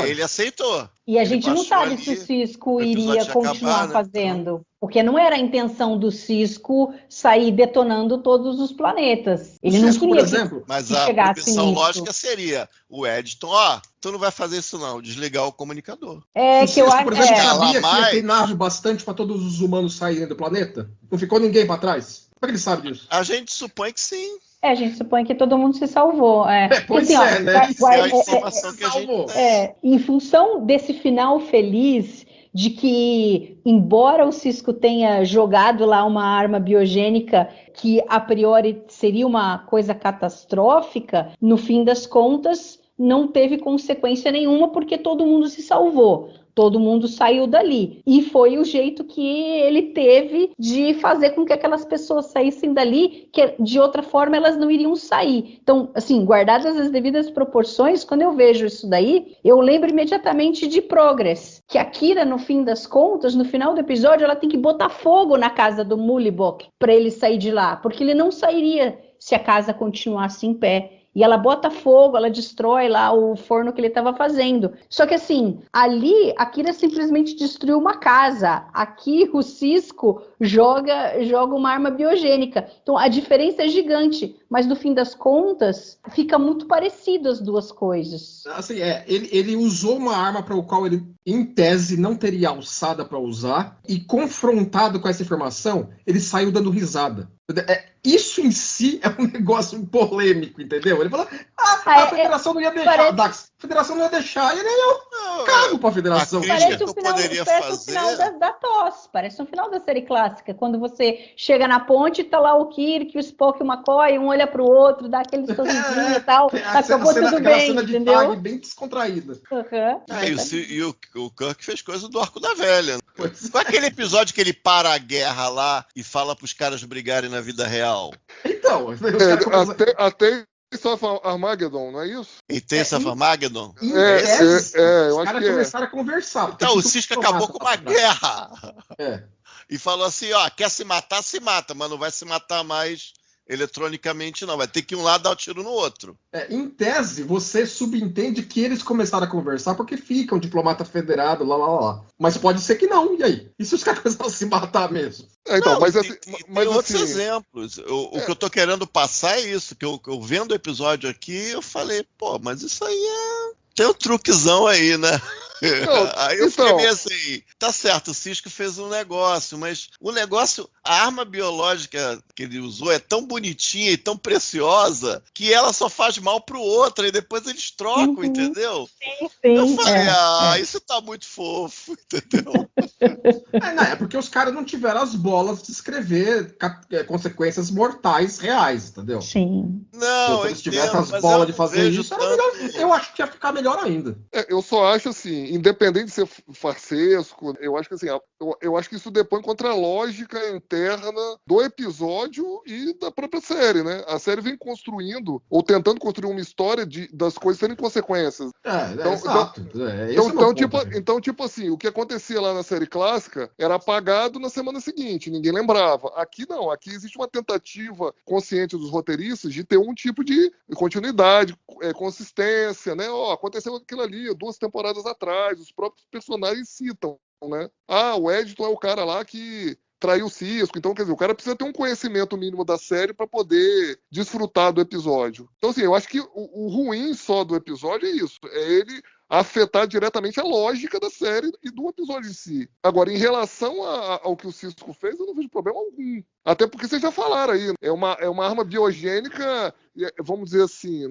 Ele aceitou. E a gente não sabe se o Cisco iria continuar fazendo. Porque não era a intenção do Cisco sair detonando todos os planetas. Ele não queria, por exemplo, mas a proibição lógica seria o Eddington, tu não vai fazer isso não, desligar o comunicador. O Cisco, por exemplo, sabia que ia ter nave bastante para todos os humanos saírem do planeta? Não ficou ninguém para trás? Como é que ele sabe disso? A gente supõe que sim. A gente supõe que todo mundo se salvou. Pois assim, né? Isso é a informação que a gente tem. Em função desse final feliz de que, embora o Cisco tenha jogado lá uma arma biogênica que a priori seria uma coisa catastrófica, no fim das contas não teve consequência nenhuma porque todo mundo se salvou. Todo mundo saiu dali. E foi o jeito que ele teve de fazer com que aquelas pessoas saíssem dali, que de outra forma elas não iriam sair. Então, assim, guardadas as devidas proporções, quando eu vejo isso daí, eu lembro imediatamente de Progress. Que a Kira, no fim das contas, no final do episódio, ela tem que botar fogo na casa do Mullibok para ele sair de lá. Porque ele não sairia se a casa continuasse em pé. E ela bota fogo, ela destrói lá o forno que ele estava fazendo. Só que assim, ali a Kira simplesmente destruiu uma casa. Aqui o Cisco joga uma arma biogênica. Então a diferença é gigante. Mas no fim das contas, fica muito parecido as duas coisas. Assim, ele usou uma arma para o qual ele, em tese, não teria alçada para usar. E confrontado com essa informação, ele saiu dando risada. Isso em si é um negócio polêmico, entendeu? Ele falou, a federação não ia deixar. Federação não ia deixar, e nem eu cago pra Federação. Parece o final da TOS, parece um final da série clássica, quando você chega na ponte e tá lá o Kirk, o Spock e o McCoy, um olha pro outro, dá aquele sorrisinho e tal, acabou tudo bem, cena de entendeu? tag bem descontraída. E o Kirk fez coisa do Arco da Velha. Qual é aquele episódio que ele para a guerra lá e fala pros caras brigarem na vida real? Então, até Taste of Armageddon, não é isso? E Taste of Armageddon? Eu os acho caras que começaram a conversar. Então, o Cisco acabou com uma guerra. É. E falou assim, quer se matar, se mata, mas não vai se matar mais eletronicamente, não. Vai ter que um lado dar um tiro no outro. Em tese, você subentende que eles começaram a conversar porque ficam diplomata federado, lá. Mas pode ser que não, e aí? E se os caras começaram a se matar mesmo? Então, mas tem outros exemplos. O que eu tô querendo passar é isso, que eu vendo o episódio aqui, eu falei, mas isso aí tem um truquezão aí, né? Aí eu fiquei meio assim, tá certo, o Cisco fez um negócio, mas o negócio, a arma biológica que ele usou é tão bonitinha e tão preciosa que ela só faz mal pro outro e depois eles trocam, entendeu? Sim. Eu falei, isso tá muito fofo, entendeu? É porque os caras não tiveram as bolas de escrever consequências mortais reais, entendeu? Sim. Não, se eles tivessem as bolas de fazer isso, era melhor. Eu acho que ia ficar melhor ainda. Eu só acho assim, independente de ser farsesco, eu acho que assim, eu acho que isso depõe contra a lógica interna do episódio e da própria série, né? A série vem construindo, ou tentando construir uma história das coisas serem consequências. Exato. Então, tipo assim, o que acontecia lá na série clássica era apagado na semana seguinte, ninguém lembrava. Aqui não, aqui existe uma tentativa consciente dos roteiristas de ter um tipo de continuidade, consistência, né? Aconteceu aquilo ali 2 temporadas atrás, os próprios personagens citam, né? O Edson é o cara lá que traiu o Cisco, então, quer dizer, o cara precisa ter um conhecimento mínimo da série para poder desfrutar do episódio. Então, assim, eu acho que o ruim só do episódio é isso, é ele afetar diretamente a lógica da série e do episódio em si. Agora, em relação ao que o Cisco fez, eu não vejo problema algum. Até porque vocês já falaram aí, é uma arma biogênica, vamos dizer assim...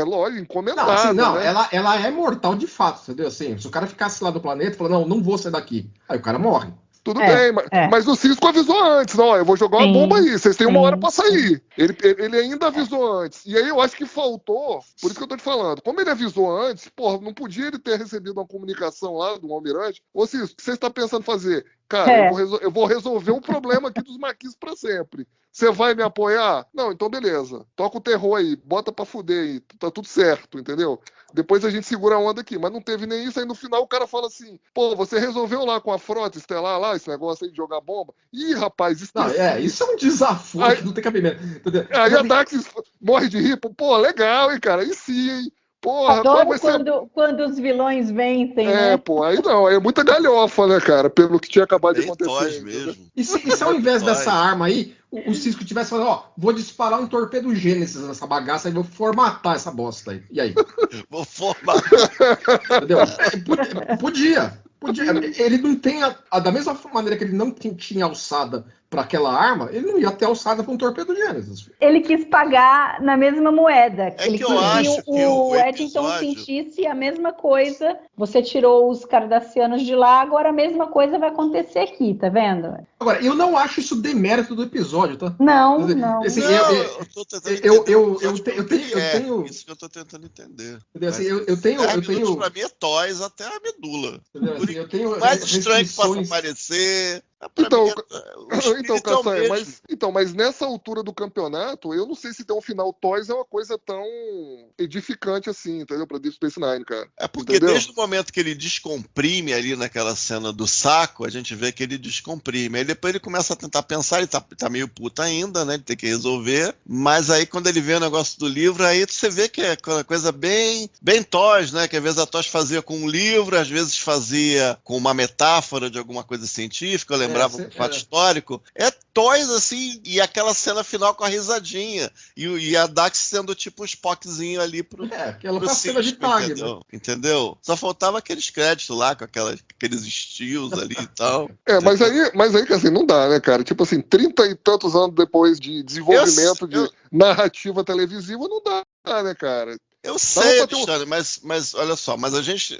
lógico, encomendada. Não, né? ela é mortal de fato, entendeu? Assim, se o cara ficasse lá do planeta e falar, não vou sair daqui, aí o cara morre. Tudo bem, mas o Cisco avisou antes, eu vou jogar uma bomba aí, vocês têm uma hora pra sair. Ele ainda avisou antes. E aí eu acho que faltou, por isso que eu tô te falando, como ele avisou antes, não podia ele ter recebido uma comunicação lá do almirante, ô Cisco, o que você está pensando fazer? Cara, eu vou resolver o problema aqui dos maquis pra sempre. Você vai me apoiar? Não, então beleza. Toca o terror aí, bota pra fuder aí, tá tudo certo, entendeu? Depois a gente segura a onda aqui, mas não teve nem isso, aí no final o cara fala assim, você resolveu lá com a frota estelar lá, esse negócio aí de jogar bomba? Ih, rapaz, isso isso é um desafio que não tem cabimento. Aí a Dax morre de rir, legal, hein, cara, e sim, hein? Adoro quando os vilões vencem, né? Aí não, é muita galhofa, né, cara, pelo que tinha acabado de acontecer. Mesmo. E se ao invés dessa arma aí, o Cisco tivesse falado, vou disparar um torpedo Gênesis nessa bagaça e vou formatar essa bosta aí. E aí? Vou formatar. Entendeu? Podia. Ele não tem da mesma maneira que ele não tinha alçada para aquela arma, ele não ia ter alçada para um torpedo Gênesis. Ele quis pagar na mesma moeda. Ele que eu acho que o Eddington sentisse a mesma coisa. Você tirou os cardassianos de lá, agora a mesma coisa vai acontecer aqui, tá vendo? Agora, eu não acho isso demérito do episódio, tá? Não. Assim, eu tô tentando tenho isso que eu tô tentando entender. Assim, eu tenho pra mim é toys até a medula. Assim, eu tenho mais estranho que possa parecer. Mas nessa altura do campeonato, eu não sei se ter um final Toys é uma coisa tão edificante assim, entendeu? Pra Deep Space Nine, cara. É porque desde o momento que ele descomprime ali naquela cena do saco, a gente vê que ele descomprime. Aí depois ele começa a tentar pensar, ele tá meio puto ainda, né? Ele tem que resolver. Mas aí quando ele vê o negócio do livro, aí você vê que é uma coisa bem Toys, né? Que às vezes a Toys fazia com um livro, às vezes fazia com uma metáfora de alguma coisa científica, eu lembrava um fato histórico. É Toys, assim, e aquela cena final com a risadinha. E a Dax sendo tipo um Spockzinho ali pro aquela cena de tag, entendeu? Só faltava aqueles créditos lá, com aqueles estilos ali e tal. Mas aí, assim, não dá, né, cara? Tipo assim, 30 e tantos anos depois de desenvolvimento de narrativa televisiva, não dá, né, cara? Eu sei, Alexandre, mas olha só, mas a gente,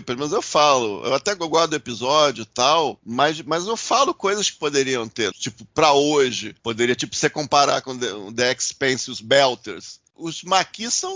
pelo menos eu falo, eu até gosto do episódio e tal, mas eu falo coisas que poderiam ter, tipo, pra hoje, poderia, tipo, você comparar com The Expanse e os Belters. Os Maquis são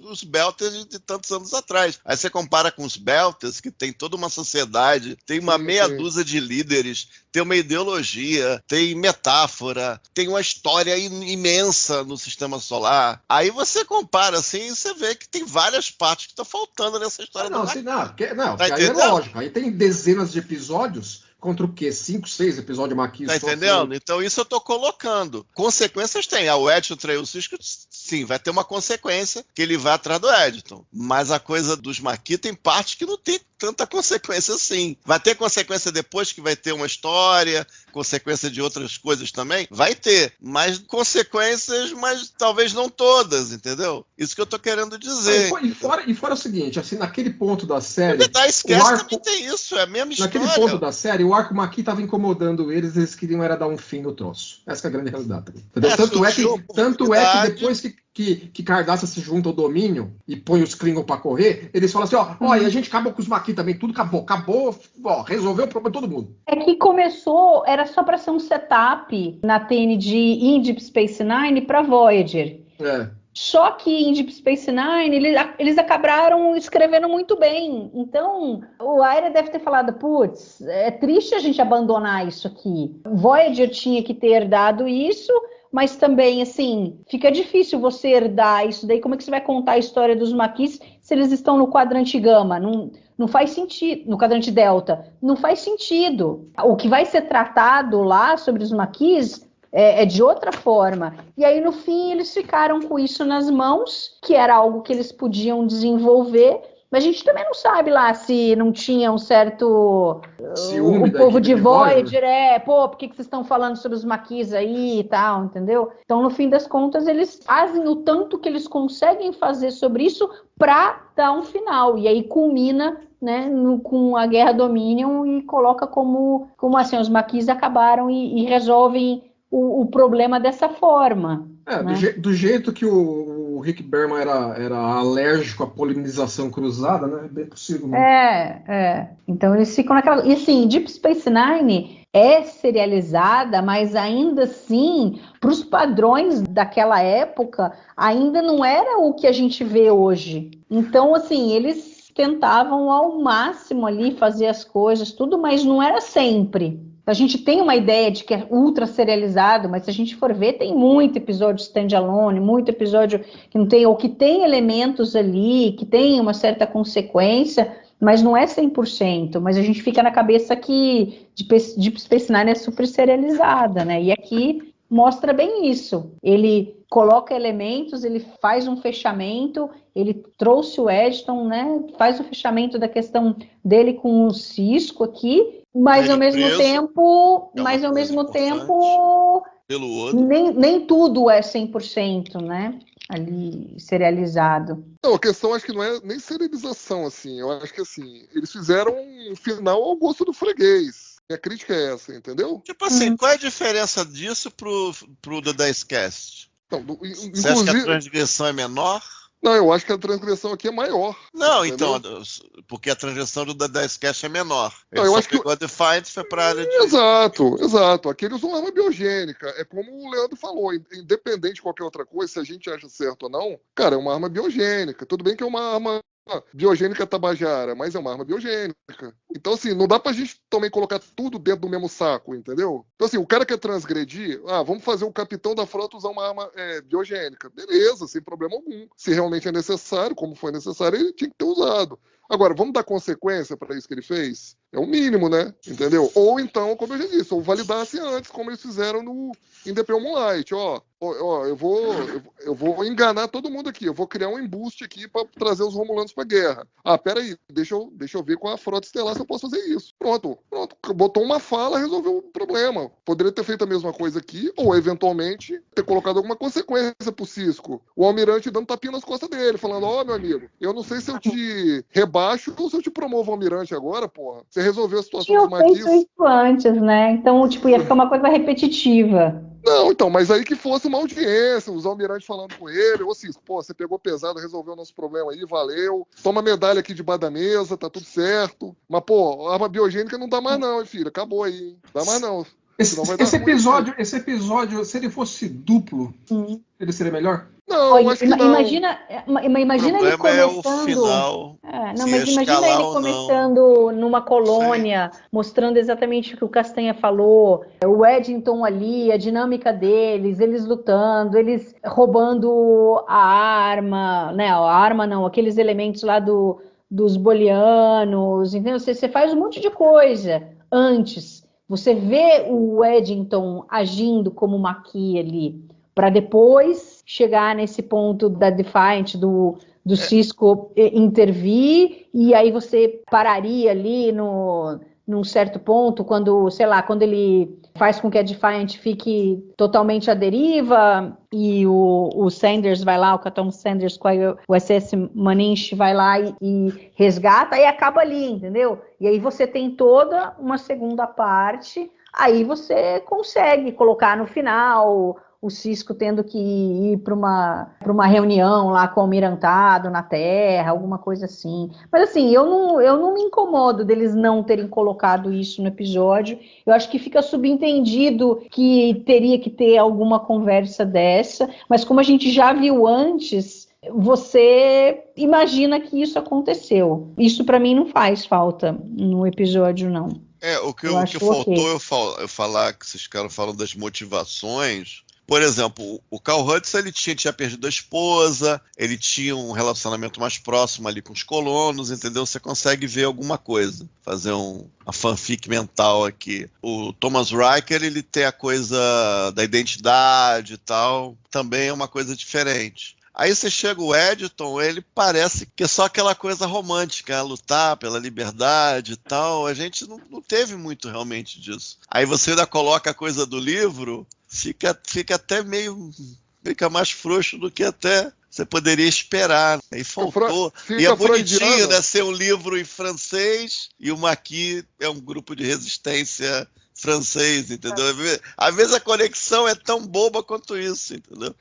os Belters de tantos anos atrás. Aí você compara com os Belters, que tem toda uma sociedade, tem uma meia dúzia de líderes, tem uma ideologia, tem metáfora, tem uma história imensa no sistema solar. Aí você compara assim e você vê que tem várias partes que estão faltando nessa história. Porque aí é lógico. Aí tem dezenas de episódios contra o quê? 5, 6 episódios Maquis. Tá entendendo? Então isso eu tô colocando. Consequências tem. O Edson traiu o Cisco, sim, vai ter uma consequência que ele vai atrás do Edson. Mas a coisa dos Maquis tem parte que não tem tanta consequência assim. Vai ter consequência depois que vai ter uma história, consequência de outras coisas também? Vai ter. Mas consequências, mas talvez não todas, entendeu? Isso que eu tô querendo dizer. E fora o seguinte, assim, naquele ponto da série... Também tem isso, é a mesma história. Naquele ponto da série, o arco Maquis estava incomodando eles queriam era dar um fim no troço. Essa é a grande realidade. Tanto é que depois que Cardassian se junta ao domínio e põe os Klingon pra correr, eles falam assim, e a gente acabou com os Maquis também, tudo acabou, resolveu o problema de todo mundo. É que começou, era só para ser um setup na TNG e em Deep Space Nine para Voyager. Só que em Deep Space Nine, eles acabaram escrevendo muito bem. Então, o Aira deve ter falado, putz, é triste a gente abandonar isso aqui. Voyager tinha que ter dado isso, mas também, assim, fica difícil você herdar isso daí. Como é que você vai contar a história dos Maquis se eles estão no quadrante Gama? Não faz sentido. No quadrante Delta. Não faz sentido. O que vai ser tratado lá sobre os Maquis é de outra forma. E aí, no fim, eles ficaram com isso nas mãos, que era algo que eles podiam desenvolver, mas a gente também não sabe lá se não tinha um certo... ciúme o povo de Voyager, por que vocês estão falando sobre os Maquis aí e tal, entendeu? Então, no fim das contas, eles fazem o tanto que eles conseguem fazer sobre isso para dar um final. E aí culmina, né, com a Guerra Dominion e coloca como assim, os Maquis acabaram e resolvem o problema dessa forma. Né? Do jeito que o Rick Berman era alérgico à polinização cruzada, né? É bem possível. Então eles ficam naquela... E assim, Deep Space Nine é serializada, mas ainda assim, para os padrões daquela época, ainda não era o que a gente vê hoje. Então, assim, eles tentavam ao máximo ali fazer as coisas, tudo, mas não era sempre. A gente tem uma ideia de que é ultra serializado, mas se a gente for ver, tem muito episódio standalone, muito episódio que não tem, ou que tem elementos ali, que tem uma certa consequência, mas não é 100%. Mas a gente fica na cabeça que Deep Space Nine é super serializada, né? E aqui mostra bem isso. Ele coloca elementos, ele faz um fechamento, ele trouxe o Edson, né? Faz o fechamento da questão dele com o Cisco aqui, mas ao mesmo tempo, pelo outro. Nem tudo é 100%, né? Ali serializado. Não, a questão acho que não é nem serialização, assim. Eu acho que assim, eles fizeram um final ao gosto do freguês. Minha crítica é essa, entendeu? Tipo assim, qual é a diferença disso pro The Dicecast? Você acha que a transgressão é menor? Não, eu acho que a transgressão aqui é maior. Não, entendeu? Então, porque a transgressão do The Dicecast é menor. Ele eu acho pegou a Defiant e foi pra área de... Exato. Aqui eles usam arma biogênica. É como o Leandro falou, independente de qualquer outra coisa, se a gente acha certo ou não, cara, é uma arma biogênica. Tudo bem que é uma arma biogênica tabajara, mas é uma arma biogênica. Então, assim, não dá pra gente também colocar tudo dentro do mesmo saco, entendeu? Então, assim, o cara quer transgredir, vamos fazer o capitão da frota usar uma arma biogênica. Beleza, sem problema algum. Se realmente é necessário, como foi necessário, ele tinha que ter usado. Agora, vamos dar consequência para isso que ele fez? É o mínimo, né? Entendeu? Ou então, como eu já disse, ou validasse antes, como eles fizeram em The Pale Moonlight. Eu vou enganar todo mundo aqui. Eu vou criar um embuste aqui para trazer os Romulanos para guerra. Peraí, deixa eu ver com a frota estelar se eu posso fazer isso. Pronto. Botou uma fala, resolveu o problema. Poderia ter feito a mesma coisa aqui, ou eventualmente ter colocado alguma consequência pro Cisco. O almirante dando tapinha nas costas dele, falando, meu amigo, eu não sei se eu te rebaixo ou se eu te promovo almirante agora, porra. Você resolveu a situação dos Maquis. Tinha feito isso antes, né? Então, ia ficar uma coisa repetitiva. Não, então, mas aí que fosse uma audiência, os almirantes falando com ele, ou assim, pô, você pegou pesado, resolveu o nosso problema aí, valeu, toma medalha aqui debaixo da mesa, tá tudo certo. Mas, pô, arma biogênica não dá mais não, hein, filho, acabou aí, hein? Dá mais não. Esse episódio, se ele fosse duplo, ele seria melhor? Não, acho que não. Imagina ele começando. É o final. Mas imagina ele começando numa colônia, mostrando exatamente o que o Castanha falou, o Eddington ali, a dinâmica deles, eles lutando, eles roubando a arma, né? A arma não, aqueles elementos lá dos bolianos, entendeu? Você faz um monte de coisa antes. Você vê o Eddington agindo como Maquis ali, para depois chegar nesse ponto da Defiant, do Sisko intervir, e aí você pararia ali num certo ponto, quando ele faz com que a Defiant fique totalmente à deriva, e o Sanders vai lá, o Capitão Sanders com o SS Manish vai lá e resgata, aí acaba ali, entendeu? E aí você tem toda uma segunda parte, aí você consegue colocar no final o Sisko tendo que ir para uma reunião lá com o almirantado na Terra, alguma coisa assim. Mas assim, eu não me incomodo deles não terem colocado isso no episódio. Eu acho que fica subentendido que teria que ter alguma conversa dessa, mas como a gente já viu antes, você imagina que isso aconteceu. Isso para mim não faz falta no episódio, não. O que faltou eu falar, que esses caras falam das motivações. Por exemplo, o Carl Hudson, ele tinha perdido a esposa, ele tinha um relacionamento mais próximo ali com os colonos, entendeu? Você consegue ver alguma coisa, fazer uma fanfic mental aqui. O Thomas Riker, ele tem a coisa da identidade e tal, também é uma coisa diferente. Aí você chega o Eddington, ele parece que é só aquela coisa romântica, lutar pela liberdade e tal. A gente não teve muito realmente disso. Aí você ainda coloca a coisa do livro, fica até fica mais frouxo do que até você poderia esperar. Aí faltou. E é bonitinho, né? Ser um livro em francês e o Maquis é um grupo de resistência francês, entendeu? Às vezes a conexão é tão boba quanto isso, entendeu?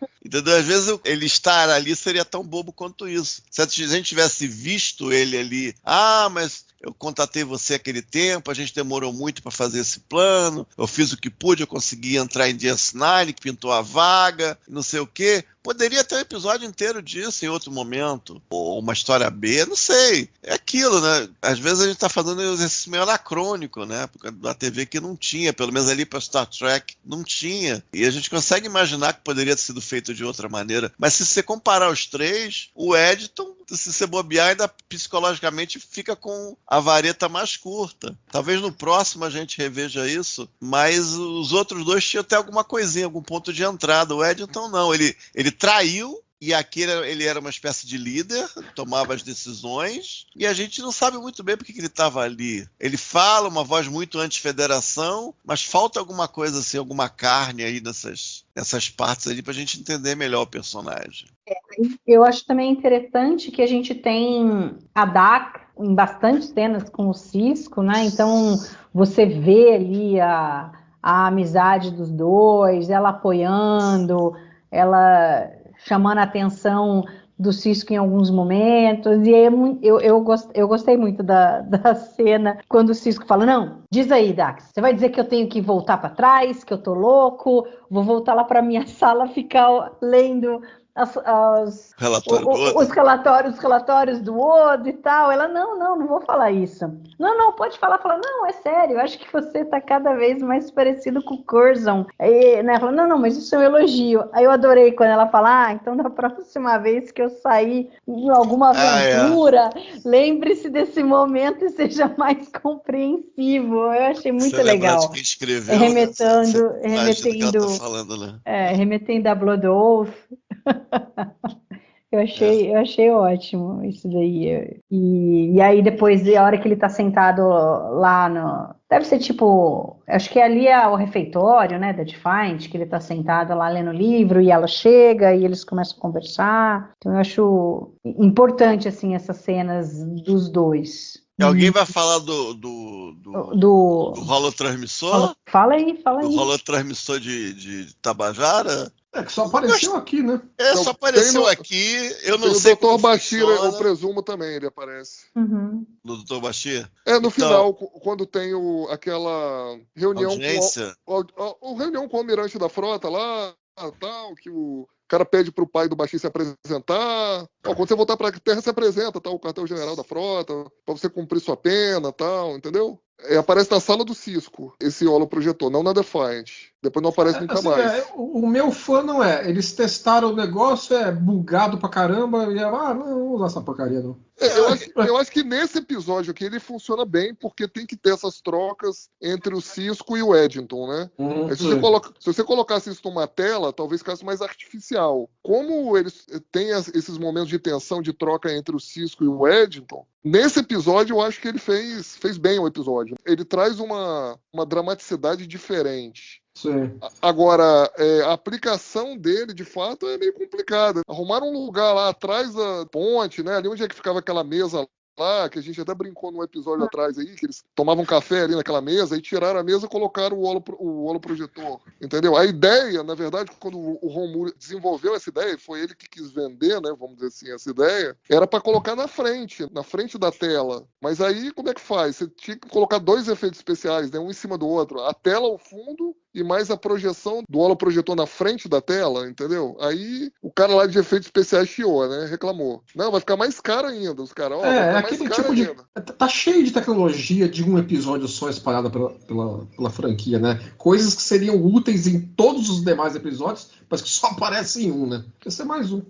Às vezes ele estar ali seria tão bobo quanto isso. Se a gente tivesse visto ele ali, mas eu contatei você aquele tempo, a gente demorou muito para fazer esse plano, eu fiz o que pude, eu consegui entrar em DS9, que pintou a vaga, não sei o quê. Poderia ter um episódio inteiro disso em outro momento, ou uma história B, não sei. É aquilo, né? Às vezes a gente está fazendo um exercício meio anacrônico, né? Porque na TV que não tinha, pelo menos ali para Star Trek não tinha. E a gente consegue imaginar que poderia ter sido feito de outra maneira. Mas se você comparar os três, o Eddington, se você bobear, ainda psicologicamente fica com a vareta mais curta. Talvez no próximo a gente reveja isso, mas os outros dois tinham até alguma coisinha, algum ponto de entrada. O Eddington não, ele traiu, e aqui ele era uma espécie de líder, tomava as decisões, e a gente não sabe muito bem porque que ele estava ali. Ele fala, uma voz muito anti-federação, mas falta alguma coisa assim, alguma carne aí nessas partes ali pra gente entender melhor o personagem. Eu acho também interessante que a gente tem a Dak em bastante cenas com o Sisko, né? Então você vê ali a amizade dos dois, ela apoiando, ela chamando a atenção do Sisko em alguns momentos, e eu gostei muito da cena quando o Sisko fala, não, diz aí, Dax, você vai dizer que eu tenho que voltar para trás, que eu tô louco, vou voltar lá para minha sala ficar lendo os relatórios do Odo e tal. Ela, não vou falar isso. Não, pode falar. Fala, não, é sério, eu acho que você tá cada vez mais parecido com o Curzon. Aí, né, ela fala, não, mas isso é um elogio. Aí eu adorei quando ela fala, então da próxima vez que eu sair em alguma aventura, lembre-se desse momento e seja mais compreensivo. Eu achei muito legal. Que escreveu, remetendo que ela tá falando, né? Remetendo a Blood Oath. Eu achei ótimo isso daí. E aí depois, a hora que ele tá sentado lá no... Deve ser tipo... Acho que ali é o refeitório, né, da Defiant, que ele tá sentado lá lendo o livro e ela chega e eles começam a conversar. Então eu acho importante, assim, essas cenas dos dois. E alguém vai falar do holotransmissor? Fala aí. Do holotransmissor de Tabajara? Que só apareceu aqui, né? Só apareceu aqui. Eu não sei como o Dr. Bashir, funciona. eu presumo também, ele aparece. Uhum. No Dr. Bashir? No final, quando tem aquela reunião audiência. reunião com o almirante da frota lá, tal, que o cara pede pro pai do Bashir se apresentar. Quando você voltar pra Terra, se apresenta, tal, o quartel-general da frota, pra você cumprir sua pena, tal, entendeu? Aparece na sala do Cisco, esse holoprojetor, não na Defiant. Depois não aparece nunca mais. O meu fã não é. Eles testaram o negócio, bugado pra caramba, e não vou usar essa porcaria, não. Eu acho que nesse episódio aqui ele funciona bem, porque tem que ter essas trocas entre o Cisco e o Eddington, né? Se você colocasse isso numa tela, talvez ficasse mais artificial. Como eles têm esses momentos de tensão, de troca entre o Cisco e o Eddington, nesse episódio eu acho que ele fez bem o episódio. Ele traz uma dramaticidade diferente. Sim. Agora, a aplicação dele, de fato, é meio complicada. Arrumaram um lugar lá atrás da ponte, né? Ali onde é que ficava aquela mesa lá, que a gente até brincou num episódio atrás aí, que eles tomavam café ali naquela mesa e tiraram a mesa e colocaram o holoprojetor, entendeu? A ideia, na verdade, quando o Ron Moore desenvolveu essa ideia, foi ele que quis vender, né, vamos dizer assim, essa ideia, era para colocar na frente da tela. Mas aí, como é que faz? Você tinha que colocar dois efeitos especiais, né, um em cima do outro. A tela ao fundo e mais a projeção do holoprojetor na frente da tela, entendeu? Aí o cara lá de efeitos especiais chiou, né? Reclamou. Não, vai ficar mais caro ainda, os caras. Aquele tipo de... Tá cheio de tecnologia de um episódio só espalhada pela franquia, né? Coisas que seriam úteis em todos os demais episódios, mas que só aparecem em um, né? Podia ser mais um.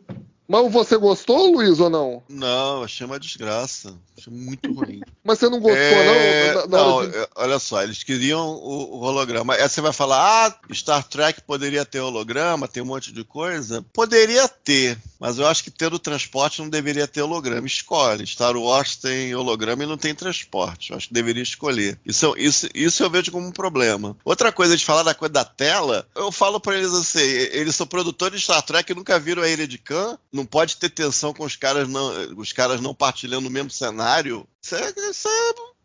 Mas você gostou, Luiz, ou não? Não, achei uma desgraça. Achei muito ruim. Mas você não gostou, não? Olha só, eles queriam o holograma. Aí você vai falar, Star Trek poderia ter holograma, tem um monte de coisa. Poderia ter, mas eu acho que ter o transporte não deveria ter holograma. Escolhe. Star Wars tem holograma e não tem transporte. Eu acho que deveria escolher. Isso eu vejo como um problema. Outra coisa de falar da coisa da tela, eu falo pra eles assim, eles são produtores de Star Trek e nunca viram a Ilha de Khan. Não pode ter tensão com os caras não partilhando o mesmo cenário. Isso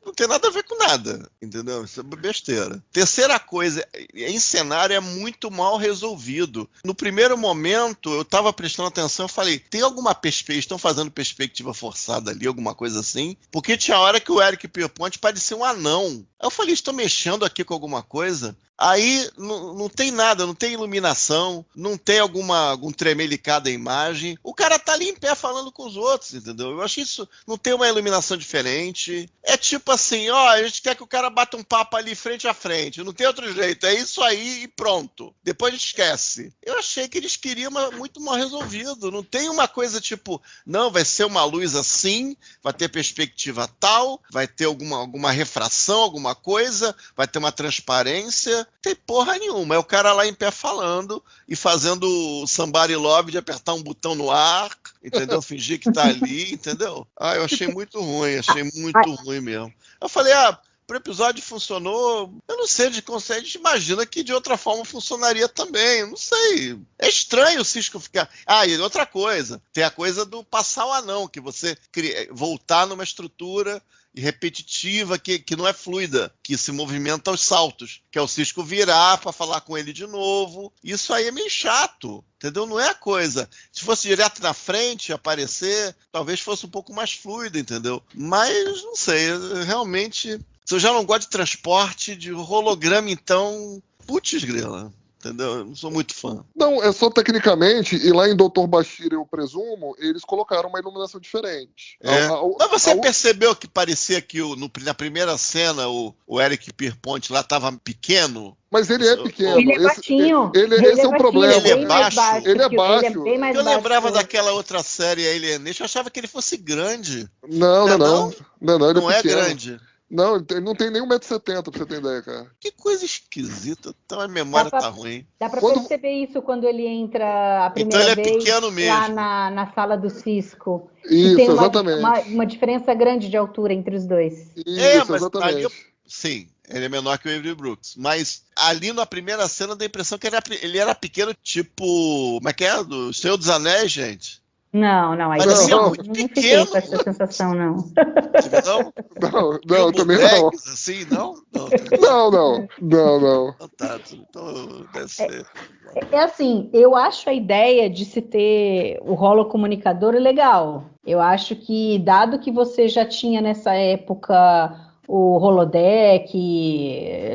não tem nada a ver com nada, entendeu? Isso é besteira. Terceira coisa, em cenário é muito mal resolvido. No primeiro momento, eu tava prestando atenção, eu falei, tem alguma perspectiva, estão fazendo perspectiva forçada ali, alguma coisa assim? Porque tinha hora que o Eric Pierpoint parecia um anão. Aí eu falei, estão mexendo aqui com alguma coisa? Aí não tem nada, não tem iluminação, não tem algum tremelicado da imagem. O cara tá ali em pé falando com os outros, entendeu? Eu acho isso, não tem uma iluminação diferente. É tipo assim, a gente quer que o cara bata um papo ali frente a frente, não tem outro jeito, é isso aí e pronto. Depois a gente esquece. Eu achei que eles queriam muito mal resolvido, não tem uma coisa tipo, não, vai ser uma luz assim, vai ter perspectiva tal, vai ter alguma refração, alguma coisa, vai ter uma transparência. Tem porra nenhuma, é o cara lá em pé falando e fazendo o somebody love de apertar um botão no ar, entendeu? Fingir que tá ali, entendeu? Eu achei muito ruim mesmo. Eu falei, pro episódio funcionou, eu não sei, a gente imagina que de outra forma funcionaria também, eu não sei. É estranho o Cisco ficar... e outra coisa, tem a coisa do passar o anão, que você voltar numa estrutura repetitiva, que não é fluida, que se movimenta aos saltos, que é o Cisco virar para falar com ele de novo. Isso aí é meio chato, entendeu? Não é a coisa. Se fosse direto na frente, aparecer, talvez fosse um pouco mais fluido, entendeu? Mas, não sei, realmente... Se eu já não gosto de transporte, de holograma, então... Putz, grila. Entendeu? Eu não sou muito fã. Não, é só tecnicamente, e lá em Dr. Bashir, eu presumo, eles colocaram uma iluminação diferente. Mas você percebeu que parecia que na primeira cena o Eric Pierpoint lá estava pequeno? Mas ele é pequeno. Ele é baixinho. Esse é o problema. Ele é baixo. Ele é baixo. Ele é bem mais eu lembrava baixo. daquela outra série, a Alienation, eu achava que ele fosse grande. Não, ele é pequeno. Grande. Não, ele não tem nem 1,70m, pra você ter ideia, cara. Que coisa esquisita. Então a memória tá ruim. Dá pra perceber isso quando ele entra a primeira vez pequeno mesmo. Lá na sala do Cisco. Isso, tem exatamente. Uma diferença grande de altura entre os dois. Isso, mas exatamente. Ali, sim, ele é menor que o Avery Brooks. Mas ali na primeira cena dá a impressão que ele era pequeno, tipo... Como é que é? Do Senhor dos Anéis, gente? Não, aí Parecia eu muito não fiquei pequeno. com essa sensação, não. Não, também não. Assim, não? Não. Então tá, então deve ser. É assim, eu acho a ideia de se ter o holocomunicador legal. Eu acho que, dado que você já tinha nessa época o holodeck,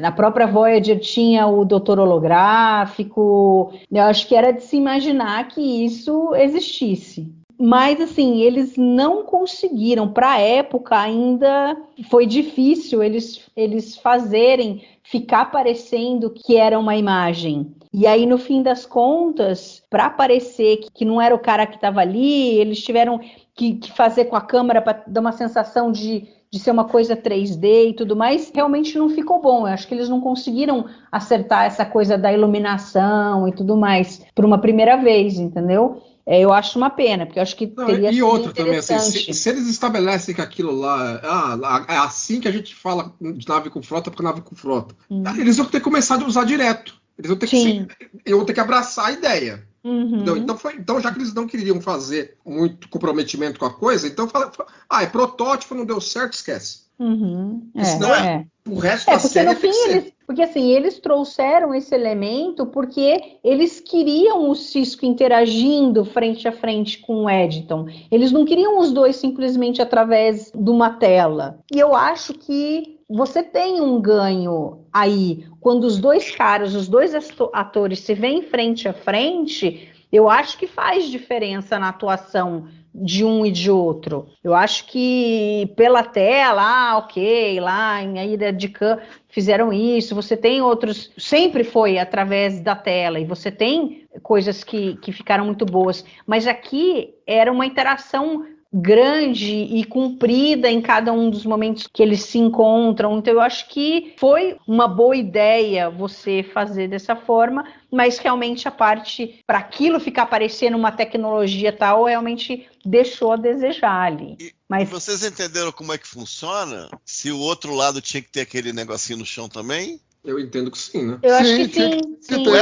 na própria Voyager tinha o doutor holográfico, eu acho que era de se imaginar que isso existisse. Mas, assim, eles não conseguiram, para a época ainda foi difícil eles fazerem, ficar parecendo que era uma imagem. E aí, no fim das contas, para parecer que não era o cara que estava ali, eles tiveram que fazer com a câmera para dar uma sensação de ser uma coisa 3D e tudo mais, realmente não ficou bom. Eu acho que eles não conseguiram acertar essa coisa da iluminação e tudo mais por uma primeira vez, entendeu? Eu acho uma pena, porque eu acho que teria sido outra também, assim, interessante. se eles estabelecem que aquilo lá, é assim que a gente fala de nave com frota para nave com frota, eles vão ter que começar a usar direto. Eles vão ter que abraçar a ideia. Uhum. Então, já que eles não queriam fazer muito comprometimento com a coisa, então é protótipo, não deu certo, esquece. Uhum. Senão o resto da porque série no fim porque assim, eles trouxeram esse elemento porque eles queriam o Sisko interagindo frente a frente com o Eddington. Eles não queriam os dois simplesmente através de uma tela. E eu acho que você tem um ganho aí, quando os dois atores se veem frente a frente, eu acho que faz diferença na atuação de um e de outro. Eu acho que pela tela, ok, lá em Ilha de Khan fizeram isso, você tem outros, sempre foi através da tela, e você tem coisas que ficaram muito boas, mas aqui era uma interação grande e comprida em cada um dos momentos que eles se encontram, então eu acho que foi uma boa ideia você fazer dessa forma, mas realmente a parte, para aquilo ficar parecendo uma tecnologia tal, realmente deixou a desejar ali. Mas vocês entenderam como é que funciona? Se o outro lado tinha que ter aquele negocinho no chão também? Eu entendo que sim, né? Eu acho que sim. Como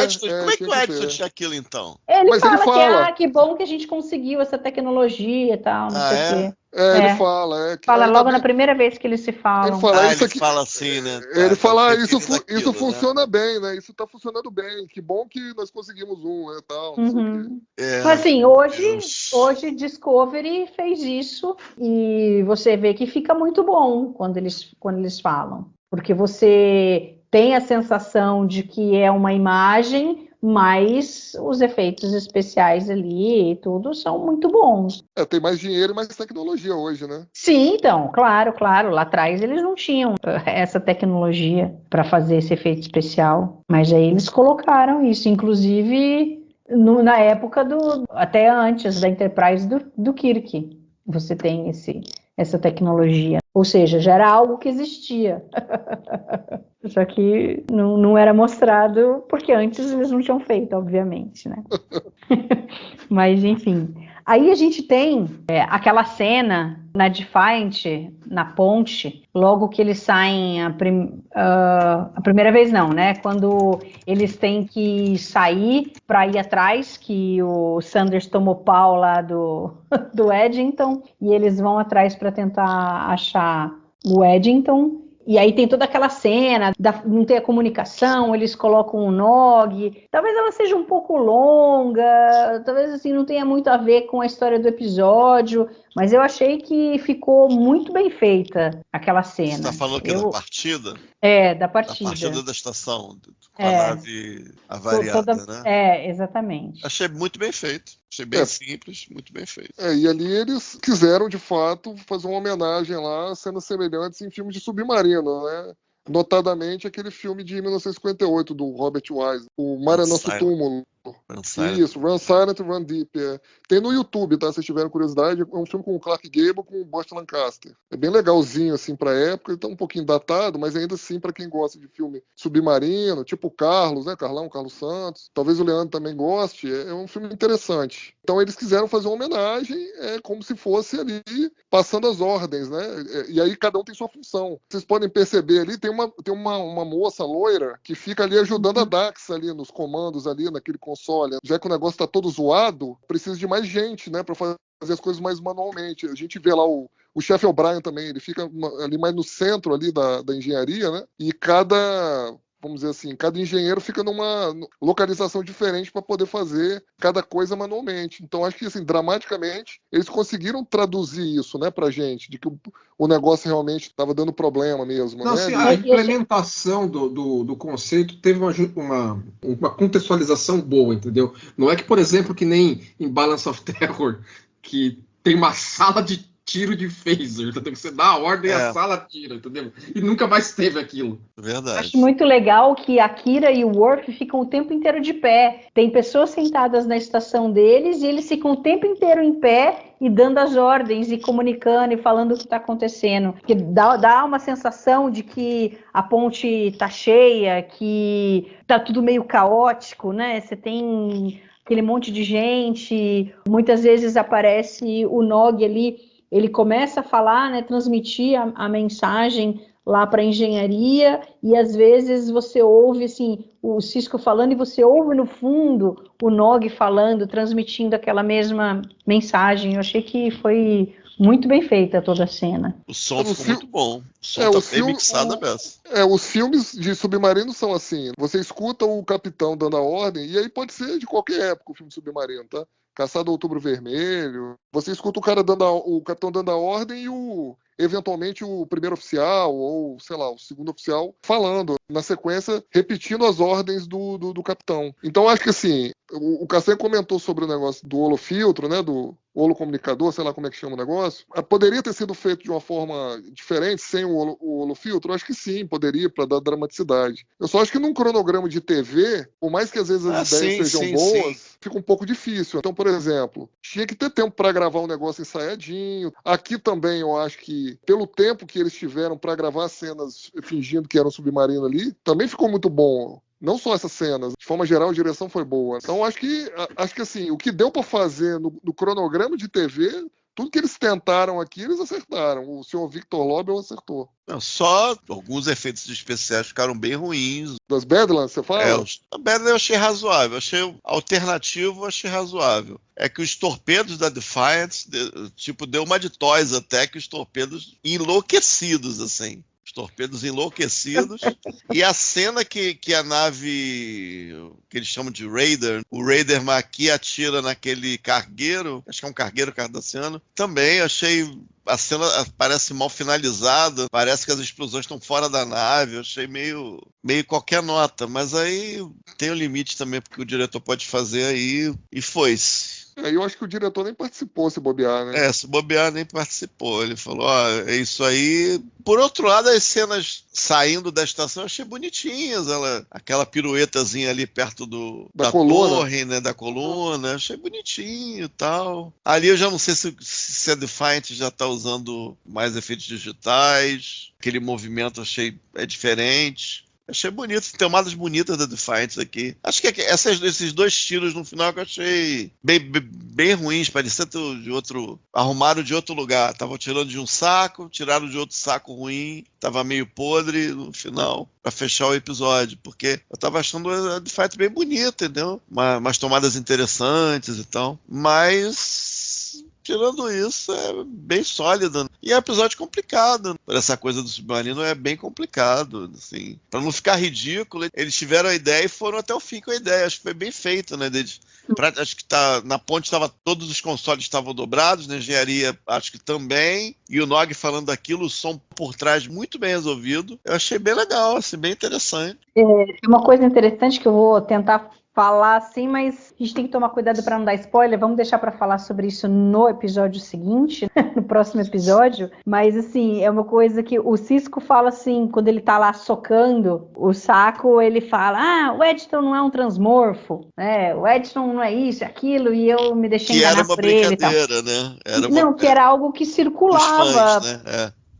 é que o Edson tinha aquilo, então? Ele fala que bom que a gente conseguiu essa tecnologia e tal, não sei o quê. Ele fala. Fala logo na primeira vez que eles se falam. Ele fala assim, né? Ele fala, isso funciona bem, né? Isso tá funcionando bem. Que bom que nós conseguimos né? Tal, não sei o quê. Mas assim, hoje Discovery fez isso e você vê que fica muito bom quando eles falam. Porque você tem a sensação de que é uma imagem, mas os efeitos especiais ali e tudo são muito bons. Tem mais dinheiro e mais tecnologia hoje, né? Sim, então, claro. Lá atrás eles não tinham essa tecnologia para fazer esse efeito especial, mas aí eles colocaram isso, inclusive na época até antes da Enterprise do Kirk, você tem essa tecnologia. Ou seja, já era algo que existia. Só que não era mostrado, porque antes eles não tinham feito, obviamente, né? Mas, enfim. Aí a gente tem aquela cena na Defiant, na ponte, logo que eles saem a primeira vez não, né? Quando eles têm que sair para ir atrás, que o Sanders tomou pau lá do Eddington, e eles vão atrás para tentar achar o Eddington. E aí tem toda aquela cena, não ter a comunicação, eles colocam um Nog, talvez ela seja um pouco longa, talvez assim não tenha muito a ver com a história do episódio, mas eu achei que ficou muito bem feita aquela cena. Você está falando que da partida? Da partida. Da partida da estação, com a nave avariada, né? Exatamente. Achei muito bem feito. Achei bem simples, muito bem feito. E ali eles quiseram, de fato, fazer uma homenagem lá a cenas semelhantes em filmes de submarino, né? Notadamente aquele filme de 1958 do Robert Wise, O Mar é Nosso Túmulo. Isso, Run Silent, Run Deep. Tem no YouTube, tá? Se vocês tiverem curiosidade, é um filme com o Clark Gable com o Burt Lancaster. É bem legalzinho, assim, pra época. Ele tá um pouquinho datado, mas ainda assim, pra quem gosta de filme submarino, tipo o Carlos, né? Carlos Santos. Talvez o Leandro também goste. É um filme interessante. Então eles quiseram fazer uma homenagem, como se fosse ali, passando as ordens, né? E aí cada um tem sua função. Vocês podem perceber ali, tem uma moça loira que fica ali ajudando a Dax ali nos comandos ali, naquele console. Já que o negócio tá todo zoado, precisa de mais gente, né, para fazer as coisas mais manualmente. A gente vê lá o chefe O'Brien também, ele fica ali mais no centro ali da engenharia, né? E vamos dizer assim, cada engenheiro fica numa localização diferente para poder fazer cada coisa manualmente. Então, acho que, assim, dramaticamente, eles conseguiram traduzir isso, né, pra gente, de que o negócio realmente estava dando problema mesmo. Não, né? assim, a implementação do conceito teve uma contextualização boa, entendeu? Não é que, por exemplo, que nem em Balance of Terror, que tem uma sala de tiro de phaser, entendeu? Que você dá a ordem e a sala tira, entendeu? E nunca mais teve aquilo. Verdade. Acho muito legal que a Kira e o Worf ficam o tempo inteiro de pé. Tem pessoas sentadas na estação deles e eles ficam o tempo inteiro em pé e dando as ordens e comunicando e falando o que está acontecendo. Porque dá uma sensação de que a ponte está cheia, que está tudo meio caótico, né? Você tem aquele monte de gente, muitas vezes aparece o Nog ali, ele começa a falar, né, transmitir a mensagem lá para a engenharia, e às vezes você ouve assim, o Sisko falando e você ouve no fundo o Nog falando, transmitindo aquela mesma mensagem. Eu achei que foi muito bem feita toda a cena. O som ficou muito bom. O som tá bem mixado mesmo. Os filmes de submarino são assim, você escuta o capitão dando a ordem, e aí pode ser de qualquer época o filme de submarino, tá? Caçado Outubro Vermelho, você escuta o capitão dando a ordem e eventualmente o primeiro oficial ou, sei lá, o segundo oficial falando, na sequência, repetindo as ordens do capitão. Então, acho que assim, o Castanho comentou sobre o negócio do holofiltro, né, do holocomunicador, sei lá como é que chama o negócio. Poderia ter sido feito de uma forma diferente, sem o holofiltro? Acho que sim, poderia, para dar dramaticidade. Eu só acho que num cronograma de TV, por mais que às vezes as ideias sejam boas, fica um pouco difícil. Então, por exemplo, tinha que ter tempo para gravar um negócio ensaiadinho. Aqui também eu acho que, pelo tempo que eles tiveram para gravar cenas fingindo que era um submarino ali, também ficou muito bom. Não só essas cenas, de forma geral a direção foi boa. Então acho que assim, o que deu para fazer no cronograma de TV, tudo que eles tentaram aqui, eles acertaram. O senhor Victor Lobel acertou. Não, só alguns efeitos especiais ficaram bem ruins. Das Badlands, você fala? A Badlands eu achei razoável. Achei alternativo, achei razoável. É que os torpedos da Defiant, deu uma de toys até, que os torpedos enlouquecidos, assim. Os torpedos enlouquecidos. E a cena que a nave, que eles chamam de Raider, o Raider Maquis atira naquele cargueiro, acho que é um cargueiro cardassiano, também achei. A cena parece mal finalizada, parece que as explosões estão fora da nave, eu achei meio qualquer nota, mas aí tem um limite também, porque o diretor pode fazer aí, e foi-se. Eu acho que o diretor nem participou, se bobear, né? Se bobear nem participou. Ele falou, é isso aí. Por outro lado, as cenas saindo da estação eu achei bonitinhas. Aquela piruetazinha ali perto da torre, né, da coluna. Achei bonitinho e tal. Ali eu já não sei se a Defiant já está usando mais efeitos digitais. Aquele movimento achei diferente. Achei bonito, tomadas bonitas da Defiant aqui. Acho que esses dois tiros no final que eu achei bem ruins, parecia de outro. Arrumaram de outro lugar. Estavam tirando de um saco, tiraram de outro saco ruim, tava meio podre no final, pra fechar o episódio. Porque eu tava achando a Defiant bem bonita, entendeu? Umas tomadas interessantes e tal. Mas. Tirando isso, é bem sólido. E é um episódio complicado. Por essa coisa do submarino é bem complicado. Assim. Para não ficar ridículo, eles tiveram a ideia e foram até o fim com a ideia. Acho que foi bem feito, né? Acho que na ponte todos os consoles estavam dobrados, na engenharia acho que também. E o Nog falando aquilo, o som por trás muito bem resolvido. Eu achei bem legal, assim, bem interessante. Uma coisa interessante que eu vou tentar falar assim, mas a gente tem que tomar cuidado para não dar spoiler. Vamos deixar para falar sobre isso no episódio seguinte, no próximo episódio. Mas assim, é uma coisa que o Sisko fala assim, quando ele tá lá socando o saco, ele fala: o Edson não é um transmorfo, né? O Edson não é isso, é aquilo, e eu me deixei enganar por ele. Que era uma brincadeira, né? Que era algo que circulava fãs,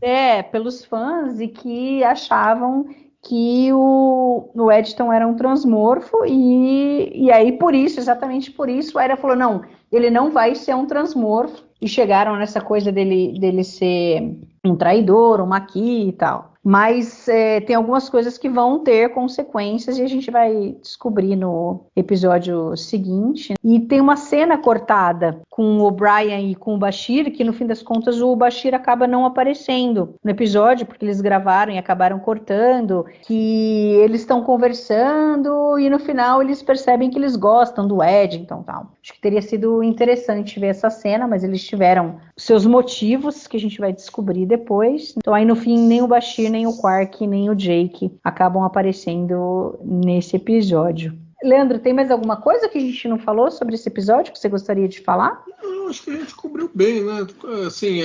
né? Pelos fãs, e que achavam que o Edson era um transmorfo, e aí por isso, exatamente por isso, a Aira falou, não, ele não vai ser um transmorfo, e chegaram nessa coisa dele ser um traidor, um Maquis e tal. Mas tem algumas coisas que vão ter consequências e a gente vai descobrir no episódio seguinte. E tem uma cena cortada com o O'Brien e com o Bashir, que no fim das contas o Bashir acaba não aparecendo no episódio, porque eles gravaram e acabaram cortando, que eles estão conversando e no final eles percebem que eles gostam do Ed, então tal. Acho que teria sido interessante ver essa cena, mas eles tiveram seus motivos que a gente vai descobrir depois. Então aí no fim nem o Bashir, nem o Quark, nem o Jake acabam aparecendo nesse episódio. Leandro, tem mais alguma coisa que a gente não falou sobre esse episódio que você gostaria de falar? Eu acho que a gente cobriu bem, né? Assim,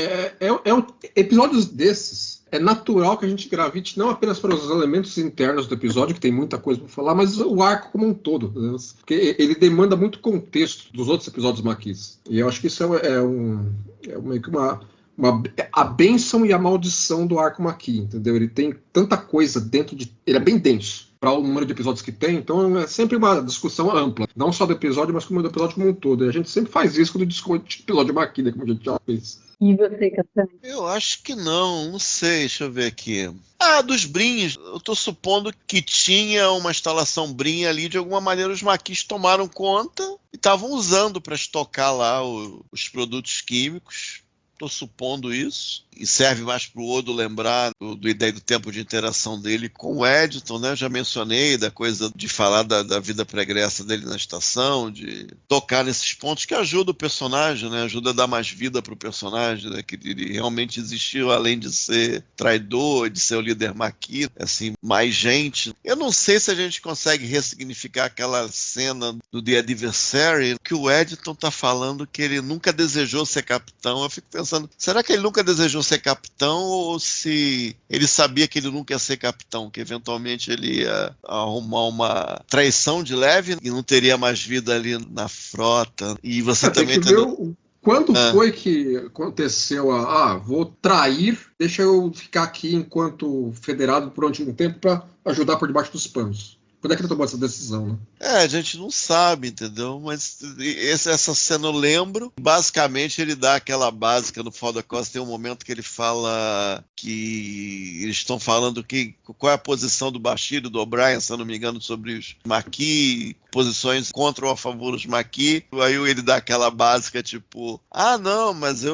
episódios desses, é natural que a gente gravite não apenas para os elementos internos do episódio, que tem muita coisa para falar, mas o arco como um todo, né? Porque ele demanda muito contexto dos outros episódios maquis. E eu acho que isso é meio que a bênção e a maldição do arco Maquis, entendeu? Ele tem tanta coisa dentro de... Ele é bem denso para o número de episódios que tem, então é sempre uma discussão ampla, não só do episódio, mas como do episódio como um todo. E a gente sempre faz isso quando discute episódio Maquis, né, como a gente já fez. E você, Castanho? Eu acho que não sei, deixa eu ver aqui. Dos Brins, eu tô supondo que tinha uma instalação Brin ali, de alguma maneira os maquis tomaram conta e estavam usando para estocar lá os produtos químicos. Estou supondo isso, e serve mais para o Odo lembrar do tempo de interação dele com o Editon, né? Já mencionei da coisa de falar da vida pregressa dele na estação, de tocar nesses pontos que ajuda o personagem, né? Ajuda a dar mais vida para o personagem, né? Que ele realmente existiu além de ser traidor, de ser o líder Maquis, assim, mais gente. Eu não sei se a gente consegue ressignificar aquela cena do The Adversary, que o Editon está falando que ele nunca desejou ser capitão. Eu fico pensando, será que ele nunca desejou ser capitão ou se ele sabia que ele nunca ia ser capitão, que eventualmente ele ia arrumar uma traição de leve e não teria mais vida ali na frota? E você também tem que ver quando foi que aconteceu vou trair, deixa eu ficar aqui enquanto federado por um tempo para ajudar por debaixo dos panos. Quando é que ele tomou essa decisão, né? A gente não sabe, entendeu? Mas essa cena eu lembro. Basicamente, ele dá aquela básica no Fall da Costa. Tem um momento que ele fala que eles estão falando qual é a posição do Bashir e do O'Brien, se eu não me engano, sobre os Maquis, posições contra ou a favor dos Maquis. Aí ele dá aquela básica, tipo, não, mas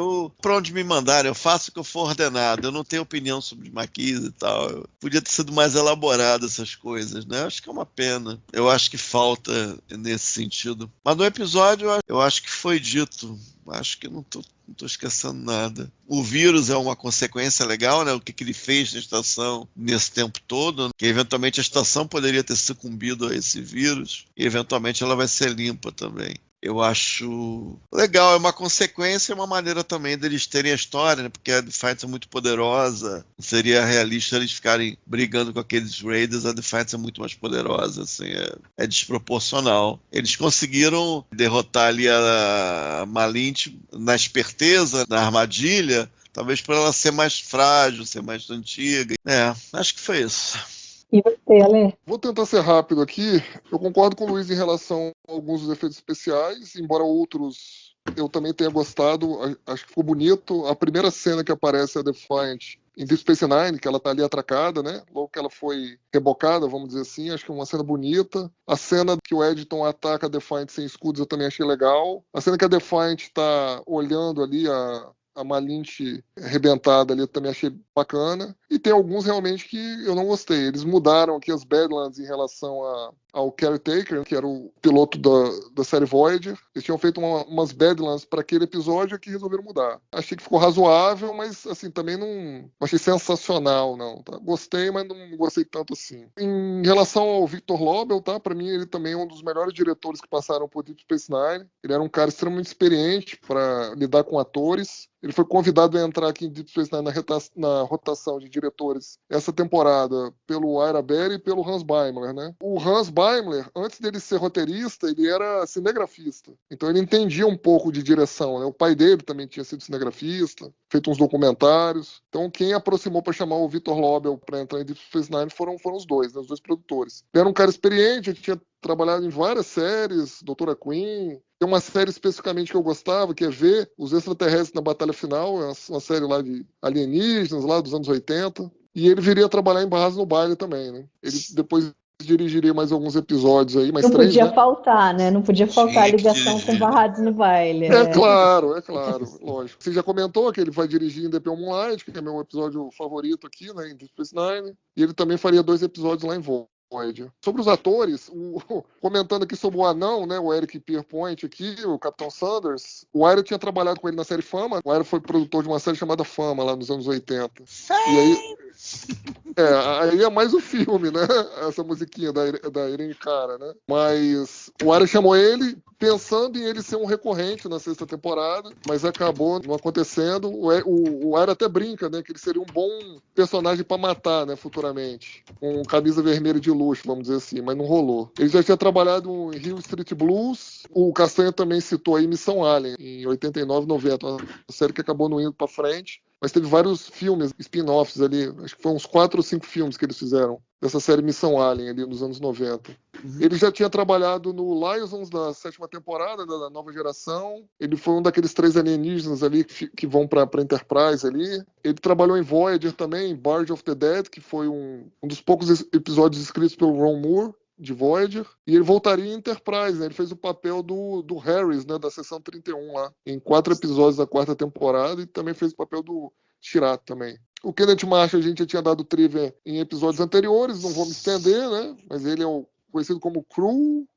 pra onde me mandarem, eu faço o que eu for ordenado. Eu não tenho opinião sobre os Maquis e tal. Podia ter sido mais elaborado essas coisas, né? Acho que é uma pena. Eu acho que falta nesse sentido. Mas no episódio, eu acho que foi dito. Acho que não tô esquecendo nada. O vírus é uma consequência legal, né? O que ele fez na estação nesse tempo todo, que eventualmente a estação poderia ter sucumbido a esse vírus e eventualmente ela vai ser limpa também. Eu acho legal, é uma consequência, é uma maneira também deles terem a história, né? Porque a Defiance é muito poderosa, seria realista eles ficarem brigando com aqueles Raiders, a Defiance é muito mais poderosa, assim, é desproporcional. Eles conseguiram derrotar ali a Malint na esperteza, na armadilha, talvez por ela ser mais frágil, ser mais antiga. Acho que foi isso. E você, Ale? Vou tentar ser rápido aqui. Eu concordo com o Luiz em relação a alguns dos efeitos especiais, embora outros eu também tenha gostado. Acho que ficou bonito. A primeira cena que aparece é a Defiant em Deep Space Nine, que ela tá ali atracada, né? Logo que ela foi rebocada, vamos dizer assim. Acho que é uma cena bonita. A cena que o Editon ataca a Defiant sem escudos eu também achei legal. A cena que a Defiant tá olhando ali a Malint arrebentada ali, eu também achei bacana. E tem alguns realmente que eu não gostei. Eles mudaram aqui as Badlands em relação ao Caretaker, que era o piloto da série Voyager. Eles tinham feito umas Badlands para aquele episódio que resolveram mudar. Achei que ficou razoável, mas assim, também não achei sensacional, não. Tá? Gostei, mas não gostei tanto assim. Em relação ao Victor Lobel, tá? Para mim ele também é um dos melhores diretores que passaram por Deep Space Nine. Ele era um cara extremamente experiente para lidar com atores. Ele foi convidado a entrar aqui em Deep Space Nine na rotação de diretores essa temporada pelo Ira Behr e pelo Hans Beimler, né? O Hans Beimler, antes dele ser roteirista, ele era cinegrafista. Então ele entendia um pouco de direção, né? O pai dele também tinha sido cinegrafista, feito uns documentários. Então quem aproximou para chamar o Victor Lobel para entrar em Deep Space Nine foram os dois, né? Os dois produtores. Ele era um cara experiente, ele tinha trabalhado em várias séries, Doutora Queen. Tem uma série especificamente que eu gostava, que é Ver os Extraterrestres na Batalha Final, é uma série lá de alienígenas, lá dos anos 80. E ele viria a trabalhar em Barras no Baile também, né? Ele depois dirigiria mais alguns episódios aí, mais Não 3, podia né? faltar, né? Não podia faltar a Tinha que ligação com dirigir. Barrados no Baile. É claro, lógico. Você já comentou que ele vai dirigir em The Pale Moonlight, que é meu episódio favorito aqui, né, em Deep Space Nine. E ele também faria 2 episódios lá em Voyager. Sobre os atores, comentando aqui sobre o anão, né, o Eric Pierpoint aqui, o Capitão Sanders, o Aira tinha trabalhado com ele na série Fama. O Aira foi produtor de uma série chamada Fama, lá nos anos 80. E aí... aí é mais o filme, né? Essa musiquinha da Irene Cara, né? Mas o Aira chamou ele pensando em ele ser um recorrente na 6ª temporada, mas acabou não acontecendo. O Aira até brinca, né? Que ele seria um bom personagem para matar, né? Futuramente. Com camisa vermelha de luxo, vamos dizer assim, mas não rolou. Ele já tinha trabalhado em Hill Street Blues. O Castanha também citou aí Missão Alien, em 89, 90. Uma série que acabou não indo para frente. Mas teve vários filmes, spin-offs ali, acho que foram uns 4 ou 5 filmes que eles fizeram dessa série Missão Alien ali nos anos 90. Ele já tinha trabalhado no Liaisons da 7ª temporada, da nova geração. Ele foi um daqueles 3 alienígenas ali que vão para Enterprise ali. Ele trabalhou em Voyager também, em Barge of the Dead, que foi um dos poucos episódios escritos pelo Ron Moore, de Voyager, e ele voltaria em Enterprise, né? Ele fez o papel do Harris, né, da Seção 31 lá, em 4 episódios da 4ª temporada, e também fez o papel do Chirato também. O Kenneth Marshall a gente já tinha dado trivia em episódios anteriores, não vou me estender, né, mas ele é conhecido como Crew.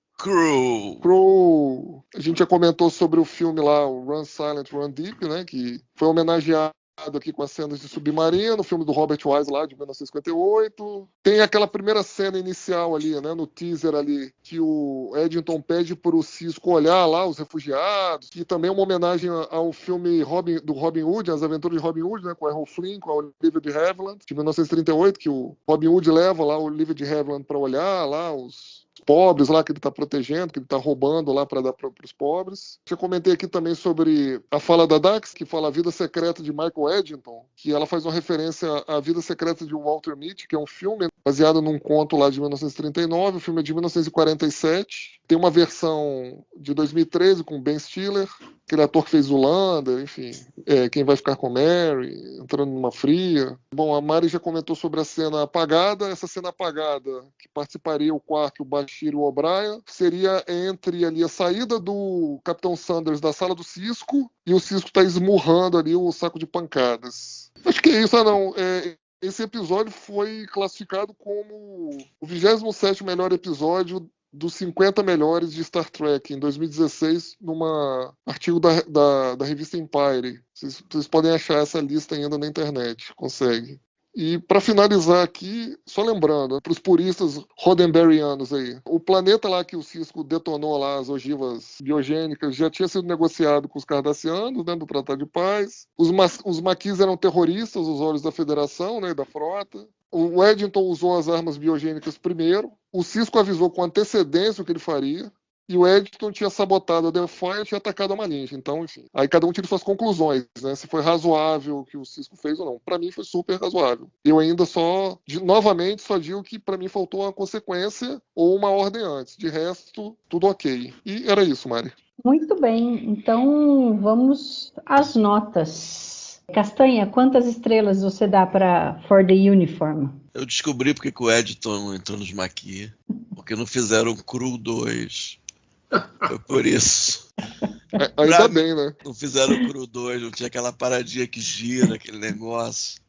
A gente já comentou sobre o filme lá, o Run Silent, Run Deep, né, que foi homenageado aqui com as cenas de submarino, o filme do Robert Wise lá de 1958. Tem aquela primeira cena inicial ali, né, no teaser ali, que o Eddington pede para o Cisco olhar lá os refugiados, que também é uma homenagem ao filme do Robin Hood, As Aventuras de Robin Hood, né, com Errol Flynn, com a Olivia de Havilland, de 1938, que o Robin Hood leva lá a Olivia de Havilland para olhar lá os pobres lá que ele está protegendo, que ele está roubando lá para dar para os pobres. Já comentei aqui também sobre a fala da Dax, que fala A Vida Secreta de Michael Eddington, que ela faz uma referência à Vida Secreta de Walter Mitty, que é um filme baseado num conto lá de 1939, o filme é de 1947. Tem uma versão de 2013 com Ben Stiller, aquele ator que fez Zoolander, enfim, Quem Vai Ficar com Mary, Entrando numa Fria. Bom, a Mari já comentou sobre a cena apagada. Essa cena apagada, que participaria o Quark, o Bashir e o O'Brien, seria entre ali a saída do Capitão Sanders da sala do Cisco e o Cisco tá esmurrando ali o saco de pancadas. Acho que é isso, não. Esse episódio foi classificado como o 27º melhor episódio dos 50 melhores de Star Trek em 2016, num artigo da revista Empire. Vocês podem achar essa lista ainda na internet, consegue. E para finalizar aqui, só lembrando, para os puristas roddenberryianos aí, o planeta lá que o Cisco detonou lá, as ogivas biogênicas, já tinha sido negociado com os cardassianos, né, do Tratado de Paz. Os maquis eram terroristas, aos olhos da Federação, né, da frota. O Eddington usou as armas biogênicas primeiro. O Cisco avisou com antecedência o que ele faria. E o Eddington tinha sabotado a Defiant e atacado a Malinge. Então, enfim, aí cada um tira suas conclusões, né? Se foi razoável o que o Cisco fez ou não. Para mim foi super razoável. Eu ainda novamente só digo que para mim faltou uma consequência ou uma ordem antes. De resto, tudo ok. E era isso, Mari. Muito bem, então vamos às notas. Castanha, quantas estrelas você dá para For the Uniform? Eu descobri porque que o Eddington entrou nos Maquis. Porque não fizeram Crew 2. Foi por isso. Ainda bem, né? Não fizeram Crew 2, não tinha aquela paradinha que gira, aquele negócio.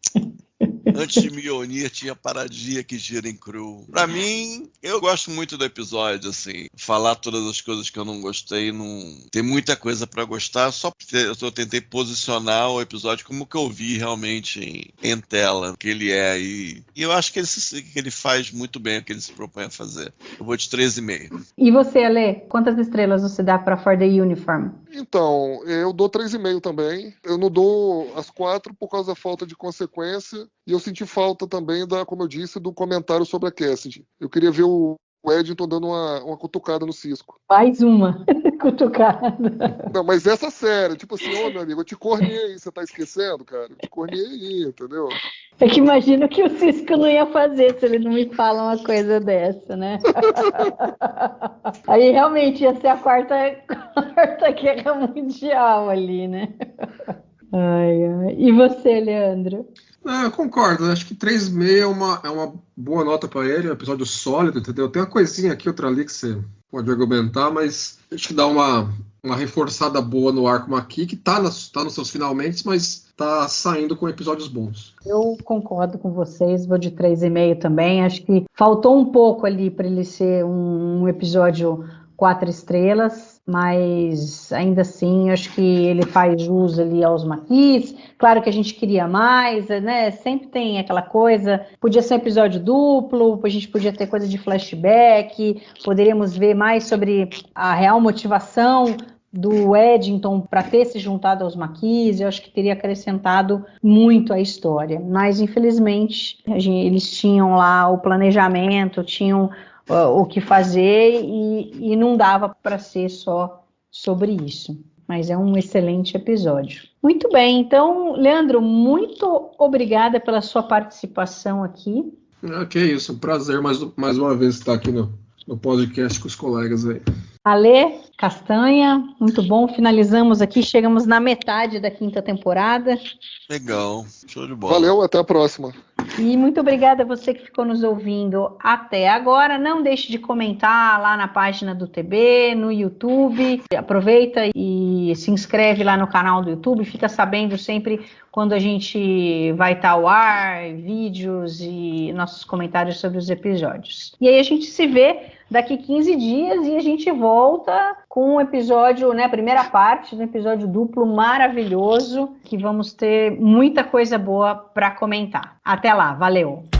Antes de Mjolnir tinha paradinha que gira em Crew. Pra mim, eu gosto muito do episódio, assim. Falar todas as coisas que eu não gostei, não tem muita coisa pra gostar, só porque eu tentei posicionar o episódio como que eu vi realmente em tela, que ele é. E eu acho que ele faz muito bem o que ele se propõe a fazer. Eu vou de 3,5. E você, Ale, quantas estrelas você dá para For the Uniform? Então, eu dou 3,5 também. Eu não dou as 4 por causa da falta de consequência. E eu senti falta também, como eu disse, do comentário sobre a Cassidy. Eu queria ver o Eddington dando uma cutucada no Cisco. Mais uma cutucada. Não, mas essa séria, tipo assim, meu amigo, eu te corneei, você tá esquecendo, cara? Eu te corneei, entendeu? É que imagino que o Cisco não ia fazer se ele não me fala uma coisa dessa, né? Aí realmente ia ser a quarta guerra mundial ali, né? Ai. E você, Leandro? Eu concordo, acho que 3,5 é uma boa nota para ele, um episódio sólido, entendeu? Tem uma coisinha aqui, outra ali que você pode argumentar, mas acho que dá uma reforçada boa no arco Maqui, que tá nos seus finalmente, mas tá saindo com episódios bons. Eu concordo com vocês, vou de 3,5 também, acho que faltou um pouco ali para ele ser um episódio 4 estrelas, mas ainda assim acho que ele faz jus ali aos maquis. Claro que a gente queria mais, né? Sempre tem aquela coisa, podia ser um episódio duplo, a gente podia ter coisa de flashback, poderíamos ver mais sobre a real motivação do Eddington para ter se juntado aos maquis. Eu acho que teria acrescentado muito à história, mas infelizmente eles tinham lá o planejamento, tinham o que fazer e não dava para ser só sobre isso. Mas é um excelente episódio. Muito bem, então, Leandro, muito obrigada pela sua participação aqui. Que isso, um prazer mais uma vez estar aqui no podcast com os colegas aí. Alê, Castanha, muito bom. Finalizamos aqui, chegamos na metade da 5ª temporada. Legal, show de bola. Valeu, até a próxima. E muito obrigada a você que ficou nos ouvindo até agora. Não deixe de comentar lá na página do TB, no YouTube. Aproveita e se inscreve lá no canal do YouTube. Fica sabendo sempre quando a gente vai estar ao ar, vídeos e nossos comentários sobre os episódios. E aí a gente se vê daqui 15 dias e a gente volta com um episódio, né, a primeira parte do episódio duplo maravilhoso, que vamos ter muita coisa boa para comentar. Até lá, valeu!